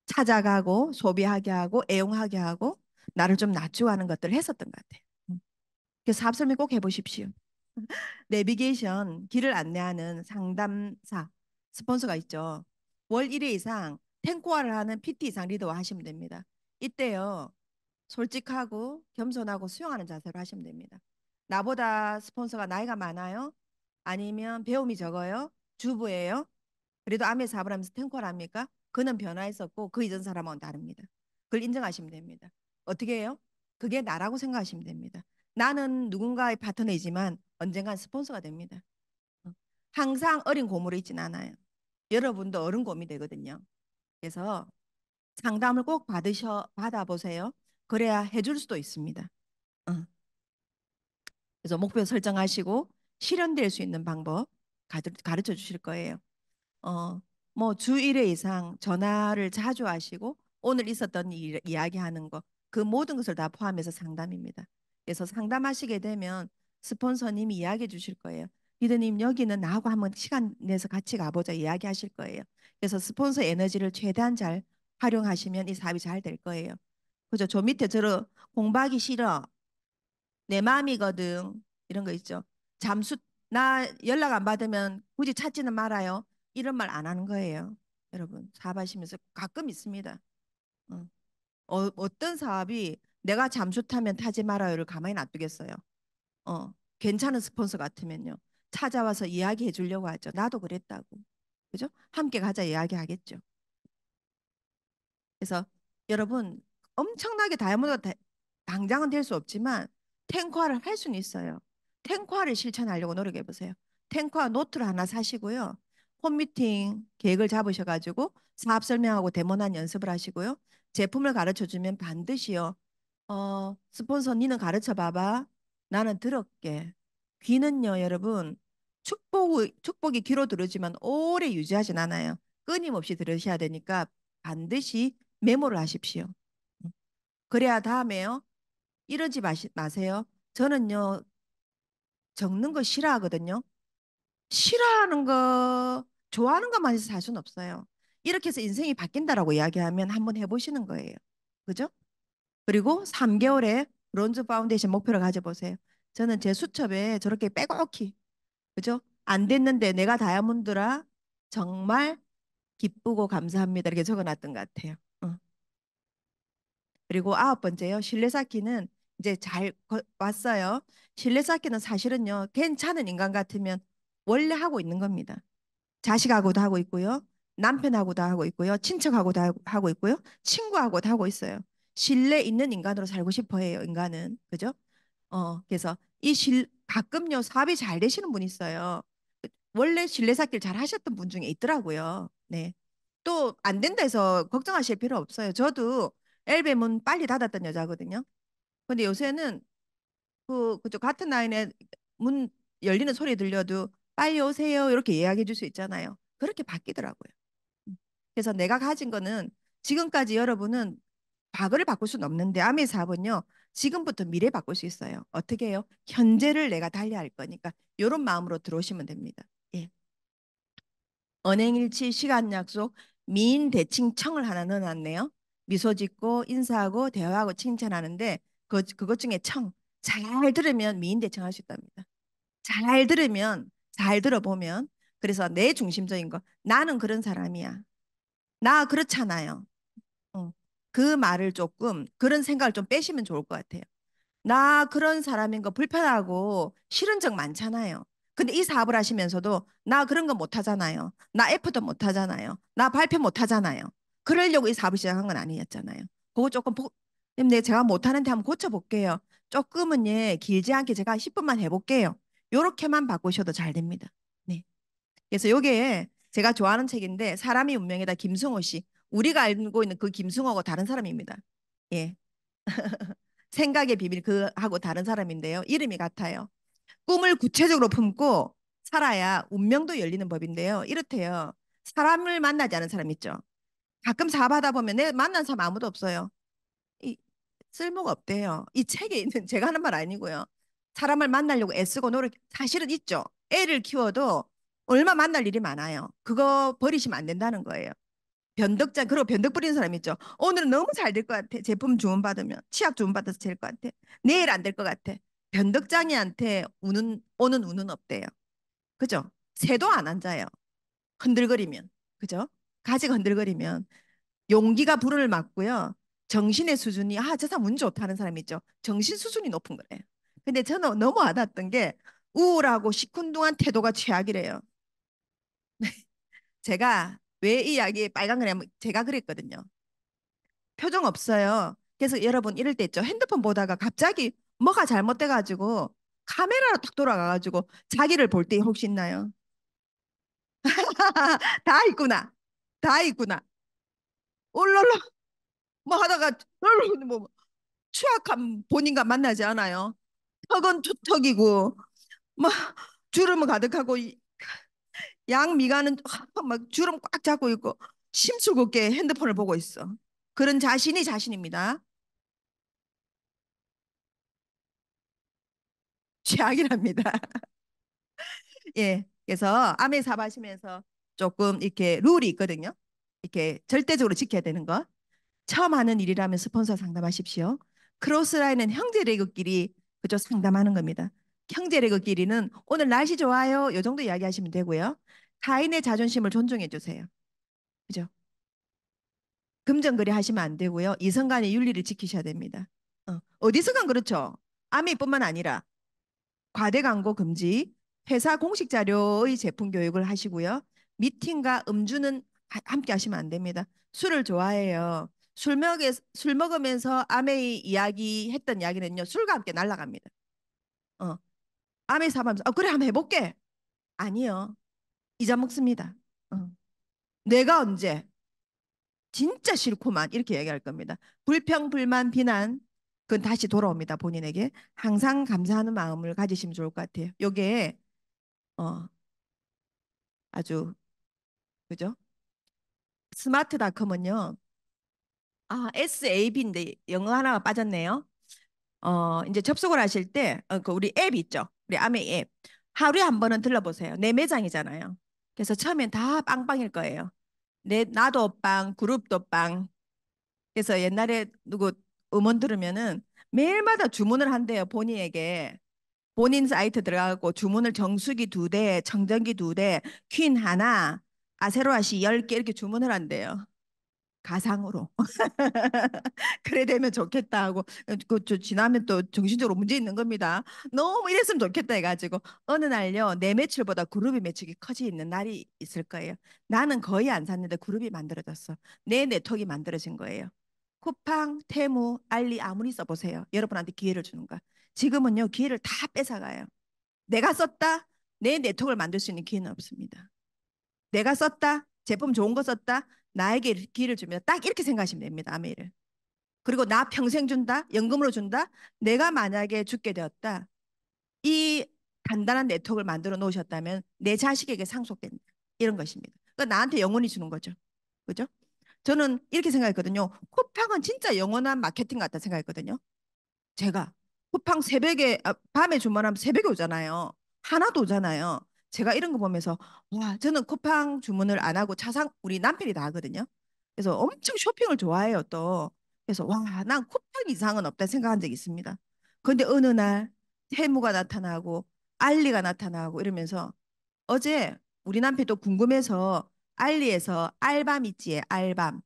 S1: 찾아가고 소비하게 하고 애용하게 하고 나를 좀 낮추고 하는 것들을 했었던 것 같아요. 그래서 사업 설명 꼭 해보십시오. 내비게이션 길을 안내하는 상담사 스폰서가 있죠. 월 1회 이상 탱고화를 하는 PT 이상 리더와 하시면 됩니다. 이때요. 솔직하고 겸손하고 수용하는 자세로 하시면 됩니다. 나보다 스폰서가 나이가 많아요? 아니면 배움이 적어요? 주부예요? 그래도 암의 사업을 하면서 탱고를 합니까? 그는 변화했었고 그 이전 사람은 다릅니다. 그걸 인정하시면 됩니다. 어떻게 해요? 그게 나라고 생각하시면 됩니다. 나는 누군가의 파트너이지만 언젠간 스폰서가 됩니다. 어. 항상 어린 고물에 있지는 않아요. 여러분도 어른 곰이 되거든요. 그래서 상담을 꼭 받아보세요. 그래야 해줄 수도 있습니다. 어. 그래서 목표 설정하시고 실현될 수 있는 방법 가르쳐 주실 거예요. 어, 뭐 주 1회 이상 전화를 자주 하시고 오늘 있었던 일 이야기하는 거 그 모든 것을 다 포함해서 상담입니다. 그래서 상담하시게 되면 스폰서님이 이야기해 주실 거예요. 리더님 여기는 나하고 한번 시간 내서 같이 가보자 이야기하실 거예요. 그래서 스폰서 에너지를 최대한 잘 활용하시면 이 사업이 잘 될 거예요. 그죠? 저 밑에 공부하기 싫어. 내 마음이거든. 이런 거 있죠. 잠수 나 연락 안 받으면 굳이 찾지는 말아요. 이런 말 안 하는 거예요. 여러분 사업하시면서 가끔 있습니다. 어. 어떤 사업이 내가 잠수 타면 타지 말아요를 가만히 놔두겠어요. 괜찮은 스폰서 같으면요. 찾아와서 이야기해 주려고 하죠. 나도 그랬다고. 그죠? 함께 가자 이야기하겠죠. 그래서 여러분 엄청나게 당장은 될 수 없지만 탱커화를 할 수는 있어요. 탱커화를 실천하려고 노력해 보세요. 탱커화 노트를 하나 사시고요. 홈미팅 계획을 잡으셔가지고 사업 설명하고 데모난 연습을 하시고요. 제품을 가르쳐 주면 반드시요. 스폰서 니는 가르쳐 봐봐. 나는 들을게. 귀는요, 여러분. 축복이 귀로 들으지만 오래 유지하진 않아요. 끊임없이 들으셔야 되니까 반드시 메모를 하십시오. 그래야 다음에요. 이러지 마세요. 저는요, 적는 거 싫어하거든요. 싫어하는 거, 좋아하는 것만 해서 살 수는 없어요. 이렇게 해서 인생이 바뀐다라고 이야기하면 한번 해보시는 거예요. 그죠? 그리고 3개월에 브론즈 파운데이션 목표를 가져보세요. 저는 제 수첩에 저렇게 빼곡히, 그죠? 안 됐는데 내가 다이아몬드라 정말 기쁘고 감사합니다. 이렇게 적어놨던 것 같아요. 그리고 아홉 번째요. 실내 쌓기는 이제 왔어요. 실내 쌓기는 사실은요. 괜찮은 인간 같으면 원래 하고 있는 겁니다. 자식하고도 하고 있고요. 남편하고도 하고 있고요. 친척하고도 하고 있고요. 친구하고도 하고 있어요. 신뢰 있는 인간으로 살고 싶어 해요, 인간은. 그죠? 그래서 가끔요, 사업이 잘 되시는 분 있어요. 원래 신뢰 쌓기를 잘 하셨던 분 중에 있더라고요. 네. 또 안 된다 해서 걱정하실 필요 없어요. 저도 엘베 문 빨리 닫았던 여자거든요. 근데 요새는 그저 같은 라인에 문 열리는 소리 들려도 빨리 오세요. 이렇게 이야기해 줄 수 있잖아요. 그렇게 바뀌더라고요. 그래서 내가 가진 거는 지금까지 여러분은 과거를 바꿀 수는 없는데 아메 사업은요. 지금부터 미래 바꿀 수 있어요. 어떻게 해요? 현재를 내가 달리할 거니까 이런 마음으로 들어오시면 됩니다. 예. 언행일치, 시간 약속, 미인 대칭청을 하나 넣어놨네요. 미소 짓고 인사하고 대화하고 칭찬하는데 그것 중에 청. 잘 들으면 미인 대칭할 수 있답니다. 잘 들으면 잘 들어보면 그래서 내 중심적인 거 나는 그런 사람이야. 나 그렇잖아요. 어. 그 말을 조금 그런 생각을 좀 빼시면 좋을 것 같아요. 나 그런 사람인 거 불편하고 싫은 적 많잖아요. 근데 이 사업을 하시면서도 나 그런 거 못 하잖아요. 나 F도 못 하잖아요. 나 발표 못 하잖아요. 그러려고 이 사업을 시작한 건 아니었잖아요. 그거 조금 근데 제가 못하는데 한번 고쳐볼게요. 조금은 예, 길지 않게 제가 10분만 해볼게요. 요렇게만 바꾸셔도 잘 됩니다. 네. 그래서 요게 제가 좋아하는 책인데 사람이 운명이다 김승호 씨. 우리가 알고 있는 그 김승호가 다른 사람입니다. 예. 생각의 비밀 그 하고 다른 사람인데요. 이름이 같아요. 꿈을 구체적으로 품고 살아야 운명도 열리는 법인데요. 이렇대요. 사람을 만나지 않은 사람 있죠. 가끔 사업하다 보면 내 만난 사람 아무도 없어요. 이, 쓸모가 없대요. 이 책에 있는 제가 하는 말 아니고요. 사람을 만나려고 애쓰고 노력 사실은 있죠. 애를 키워도 얼마 만날 일이 많아요. 그거 버리시면 안 된다는 거예요. 변덕자 그리고 변덕 부리는 사람 있죠. 오늘은 너무 잘 될 것 같아. 제품 주문 받으면 치약 주문 받아서 될 것 같아. 내일 안 될 것 같아. 변덕장이한테 오는 운은 없대요. 그죠? 새도 안 앉아요. 흔들거리면. 그죠? 가지가 흔들거리면 용기가 불을 막고요. 정신의 수준이 저 사람 운 좋다는 사람 있죠. 정신 수준이 높은 거래요. 근데 저는 너무 와닿았던 게 우울하고 시큰둥한 태도가 최악이래요. 제가 왜 이 이야기에 빨간 거냐면 제가 그랬거든요. 표정 없어요. 그래서 여러분 이럴 때 있죠. 핸드폰 보다가 갑자기 뭐가 잘못돼가지고 카메라로 탁 돌아가가지고 자기를 볼 때 혹시 있나요? 다 있구나. 다 있구나. 올롤로 뭐 하다가 뭐 추악한 본인과 만나지 않아요. 턱은 투턱이고 막 주름은 가득하고 양 미간은 막 주름 꽉 잡고 있고 심술궂게 핸드폰을 보고 있어. 그런 자신이 자신입니다. 최악이랍니다. 예. 그래서 암에 사바시면서 조금 이렇게 룰이 있거든요. 이렇게 절대적으로 지켜야 되는 거. 처음 하는 일이라면 스폰서 상담하십시오. 크로스라인은 형제레그끼리 그저 상담하는 겁니다. 형제레그끼리는 오늘 날씨 좋아요. 요 정도 이야기하시면 되고요. 타인의 자존심을 존중해 주세요. 그죠? 금전거래 하시면 안 되고요. 이성 간의 윤리를 지키셔야 됩니다. 어디서건 그렇죠. 아미뿐만 아니라 과대 광고 금지, 회사 공식 자료의 제품 교육을 하시고요. 미팅과 음주는 함께 하시면 안 됩니다. 술을 좋아해요. 술 먹으면서 아메이 이야기 했던 이야기는요. 술과 함께 날아갑니다. 어, 아메이 사면서 그래 한번 해볼게. 아니요. 잊어먹습니다. 어. 내가 언제 진짜 싫구만 이렇게 얘기할 겁니다. 불평, 불만, 비난 그건 다시 돌아옵니다. 본인에게 항상 감사하는 마음을 가지시면 좋을 것 같아요. 요게 어, 아주 그죠? 스마트닷컴은요. SAB인데 영어 하나가 빠졌네요. 이제 접속을 하실 때, 그 우리 앱 있죠? 우리 아메 앱. 하루에 한 번은 들러보세요. 내 매장이잖아요. 그래서 처음엔 다 빵빵일 거예요. 나도 빵, 그룹도 빵. 그래서 옛날에 누구 음원 들으면은 매일마다 주문을 한대요. 본인에게. 본인 사이트 들어가고 주문을 정수기 2대, 청정기 2대, 퀸 하나, 아세로아시 10개 이렇게 주문을 한대요. 가상으로. 그래 되면 좋겠다 하고 저 지나면 또 정신적으로 문제 있는 겁니다. 너무 이랬으면 좋겠다 해가지고 어느 날요 내 매출보다 그룹이 매출이 커지 있는 날이 있을 거예요. 나는 거의 안 샀는데 그룹이 만들어졌어. 내 네트워크가 만들어진 거예요. 쿠팡, 테무, 알리 아무리 써보세요. 여러분한테 기회를 주는 거야. 지금은요 기회를 다 뺏어가요. 내가 썼다? 내 네트워크를 만들 수 있는 기회는 없습니다. 내가 썼다? 제품 좋은 거 썼다? 나에게 기회를 줍니다. 딱 이렇게 생각하시면 됩니다. 아메이를. 그리고 나 평생 준다? 연금으로 준다? 내가 만약에 죽게 되었다. 이 단단한 네트워크를 만들어 놓으셨다면 내 자식에게 상속된다. 이런 것입니다. 그러니까 나한테 영원히 주는 거죠. 그죠? 저는 이렇게 생각했거든요. 쿠팡은 진짜 영원한 마케팅 같다 생각했거든요. 제가 쿠팡 새벽에 밤에 주문하면 새벽에 오잖아요. 하나도 오잖아요. 제가 이런 거 보면서 와 저는 쿠팡 주문을 안 하고 차상 우리 남편이 다 하거든요. 그래서 엄청 쇼핑을 좋아해요 또. 그래서 와 난 쿠팡 이상은 없다 생각한 적이 있습니다. 그런데 어느 날 테무가 나타나고 알리가 나타나고 이러면서 어제 우리 남편이 또 궁금해서 알리에서 알밤 있지 알밤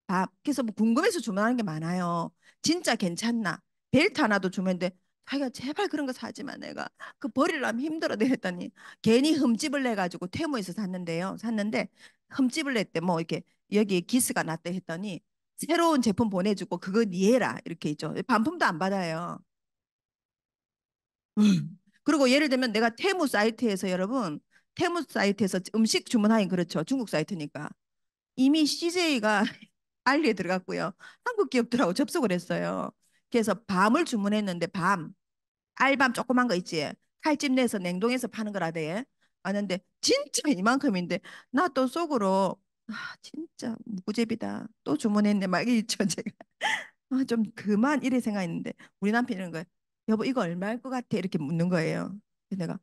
S1: 밥. 그래서 뭐 궁금해서 주문하는 게 많아요. 진짜 괜찮나? 벨트 하나도 주문했는데 자기가 제발 그런 거 사지 마 내가 그 버리려면 힘들어 이랬더니 괜히 흠집을 내 가지고 테무에서 샀는데요. 샀는데 흠집을 냈대 뭐 이렇게 여기 기스가 났대 했더니 새로운 제품 보내주고 그거 니해라 이렇게 있죠. 반품도 안 받아요. 그리고 예를 들면 내가 테무 사이트에서 여러분 테무 사이트에서 음식 주문하긴 그렇죠. 중국 사이트니까 이미 CJ가 알리에 들어갔고요. 한국 기업들하고 접속을 했어요. 그래서 밤을 주문했는데 밤, 알밤 조그만 거 있지. 칼집 내서 냉동해서 파는 거라대. 아는데 진짜 이만큼인데 나 또 속으로 진짜 무고제비다. 또 주문했네 막 있죠 제가. 좀 그만 이래 생각했는데 우리 남편이 이런 거예요. 여보 이거 얼마일 것 같아? 이렇게 묻는 거예요. 그래서 내가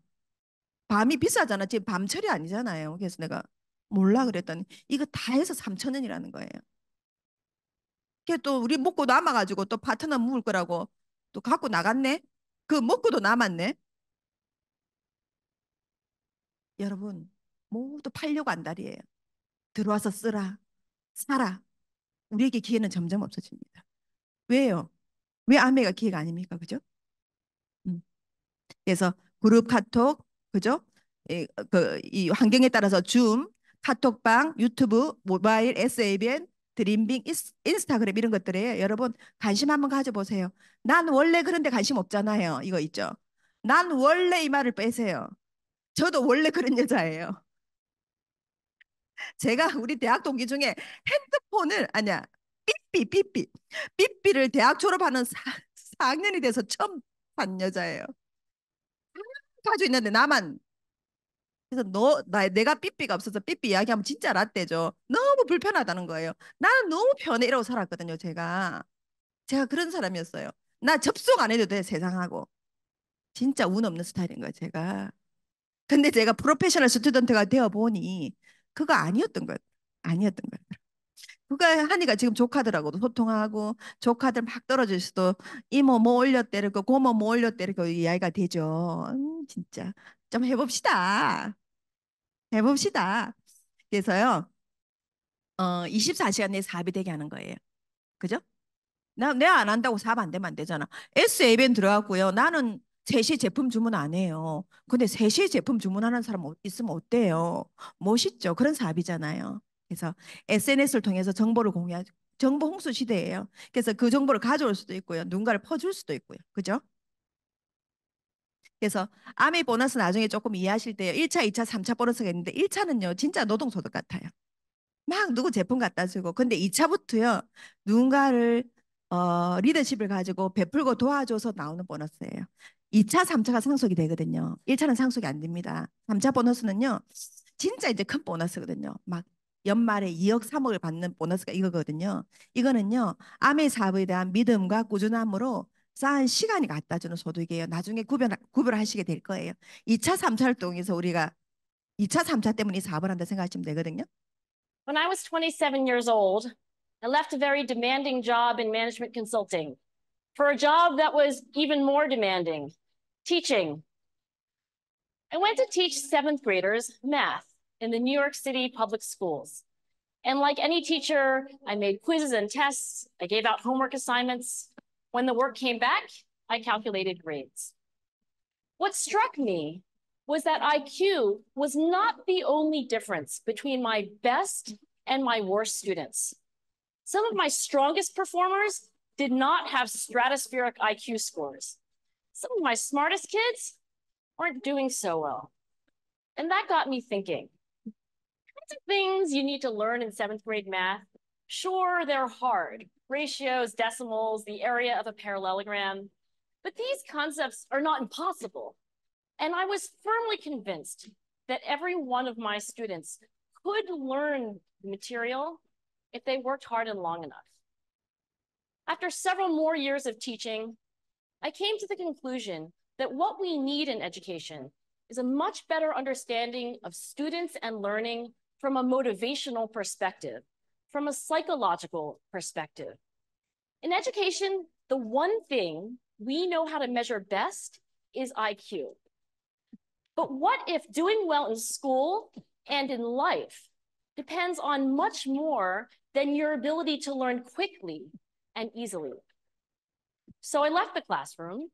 S1: 밤이 비싸잖아. 지금 밤철이 아니잖아요. 그래서 내가 몰라 그랬더니 이거 다 해서 3천 원이라는 거예요. 걔 또 우리 먹고 남아가지고 또 파트너 묵을 거라고 또 갖고 나갔네. 그 먹고도 남았네. 여러분 모두 팔려고 안달이에요. 들어와서 쓰라, 사라. 우리에게 기회는 점점 없어집니다. 왜요? 왜 아메가 기회가 아닙니까? 그죠? 음. 그래서 그룹 카톡, 그죠? 이 환경에 따라서 줌, 카톡방, 유튜브, 모바일, SABN, 드림빙, 인스타그램 이런 것들에 여러분 관심 한번 가져보세요. 난 원래 그런데 관심 없잖아요. 이거 있죠. 난 원래 이 말을 빼세요. 저도 원래 그런 여자예요. 제가 우리 대학 동기 중에 핸드폰을 아니야 삐삐를 대학 졸업하는 4학년이 돼서 처음 산 여자예요. 가지고 있는데 나만 그래서 내가 삐삐가 없어서 삐삐 이야기하면 진짜 라떼죠. 너무 불편하다는 거예요. 나는 너무 편해 이러고 살았거든요, 제가. 제가 그런 사람이었어요. 나 접속 안 해도 돼, 세상하고. 진짜 운 없는 스타일인 거예요, 제가. 근데 제가 프로페셔널 스튜던트가 되어 보니 그거 아니었던 거예요. 아니었던 거예요. 그거 하니까 지금 조카들하고도 소통하고 조카들 막 떨어질 수도 이모 뭐 올렸대고 고모 뭐 올렸대고 이야기가 되죠. 진짜 좀 해봅시다. 해봅시다. 그래서요, 24시간 내에 사업이 되게 하는 거예요. 그죠? 내가 안 한다고 사업 안 되면 안 되잖아. SABN 들어갔고요. 나는 3시 제품 주문 안 해요. 근데 3시 제품 주문하는 사람 있으면 어때요? 멋있죠? 그런 사업이잖아요. 그래서 SNS를 통해서 정보를 공유하죠. 정보 홍수 시대예요. 그래서 그 정보를 가져올 수도 있고요. 누군가를 퍼줄 수도 있고요. 그죠? 그래서 아메 보너스 나중에 조금 이해하실 때요. 1차, 2차, 3차 보너스가 있는데 1차는요. 진짜 노동소득 같아요. 막 누구 제품 갖다 주고 근데 2차부터요 누군가를 리더십을 가지고 베풀고 도와줘서 나오는 보너스예요. 2차, 3차가 상속이 되거든요. 1차는 상속이 안 됩니다. 3차 보너스는요 진짜 이제 큰 보너스거든요. 막 연말에 2억, 3억을 받는 보너스가 이거거든요. 이거는요 아메 사업에 대한 믿음과 꾸준함으로 쌓은 시간이 갖다 주는 소득이에요. 나중에 구별하시게 될 거예요. 2차, 3차를 통해서 우리가 2차, 3차 때문에 이 사업을 한다 생각하시면 되거든요.
S3: When I was 27 years old, I left a very demanding job in management consulting for a job that was even more demanding, teaching. I went to teach seventh graders math in the New York City public schools. And like any teacher, I made quizzes and tests. I gave out homework assignments. When the work came back, I calculated grades. What struck me was that IQ was not the only difference between my best and my worst students. Some of my strongest performers did not have stratospheric IQ scores. Some of my smartest kids weren't doing so well. And that got me thinking. Kinds of things you need to learn in 7th grade math. Sure, they're hard. Ratios, decimals, the area of a parallelogram. But these concepts are not impossible. And I was firmly convinced that every one of my students could learn the material if they worked hard and long enough. After several more years of teaching, I came to the conclusion that what we need in education is a much better understanding of students and learning from a motivational perspective, from a psychological perspective. In education, the one thing we know how to measure best is IQ. But what if doing well in school and in life depends on much more than your ability to learn quickly and easily? So I left the classroom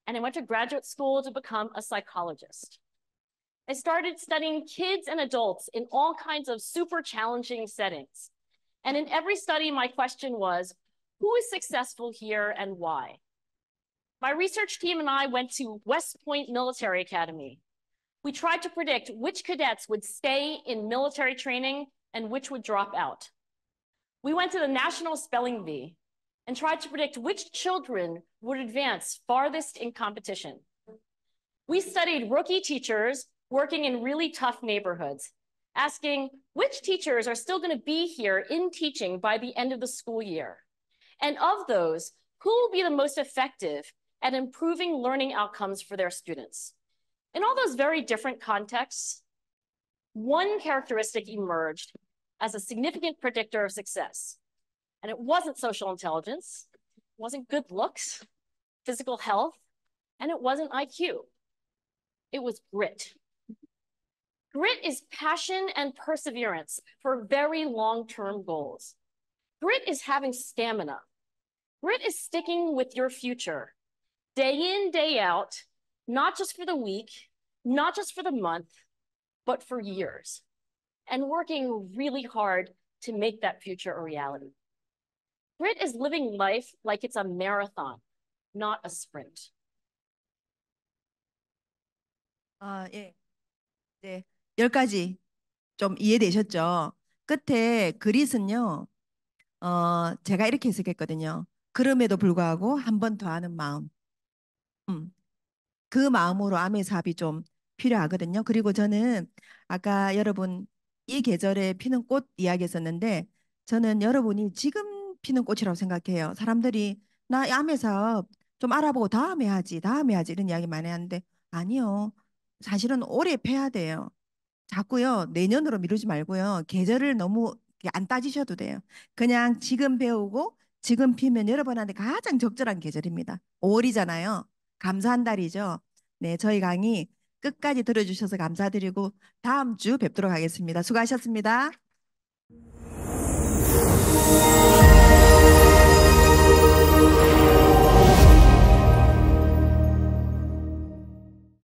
S3: and I went to graduate school to become a psychologist. I started studying kids and adults in all kinds of super challenging settings. And in every study, my question was, who is successful here and why? My research team and I went to West Point Military Academy. We tried to predict which cadets would stay in military training and which would drop out. We went to the National Spelling Bee and tried to predict which children would advance farthest in competition. We studied rookie teachers working in really tough neighborhoods, asking which teachers are still going to be here in teaching by the end of the school year. And of those, who will be the most effective at improving learning outcomes for their students? In all those very different contexts, one characteristic emerged as a significant predictor of success. And it wasn't social intelligence, it wasn't good looks, physical health, and it wasn't IQ. It was grit. Grit is passion and perseverance for very long-term goals. Grit is having stamina. Grit is sticking with your future, day in, day out, not just for the week, not just for the month, but for years, and working really hard to make that future a reality. Grit is living life like it's a marathon, not a sprint.
S1: 예. 네. 10가지 좀 이해되셨죠? 끝에 그릿은요, 제가 이렇게 해석했거든요. 그럼에도 불구하고 한 번 더 하는 마음. 그 마음으로 암의 사업이 좀 필요하거든요. 그리고 저는 아까 여러분 이 계절에 피는 꽃 이야기했었는데 저는 여러분이 지금 피는 꽃이라고 생각해요. 사람들이 나 암의 사업 좀 알아보고 다음에 하지 이런 이야기 많이 하는데 아니요. 사실은 올해 패야 돼요. 자꾸요 내년으로 미루지 말고요. 계절을 너무 이렇게 안 따지셔도 돼요. 그냥 지금 배우고 지금 피면 여러분한테 가장 적절한 계절입니다. 5월이잖아요. 감사한 달이죠. 네, 저희 강의 끝까지 들어주셔서 감사드리고 다음 주 뵙도록 하겠습니다. 수고하셨습니다.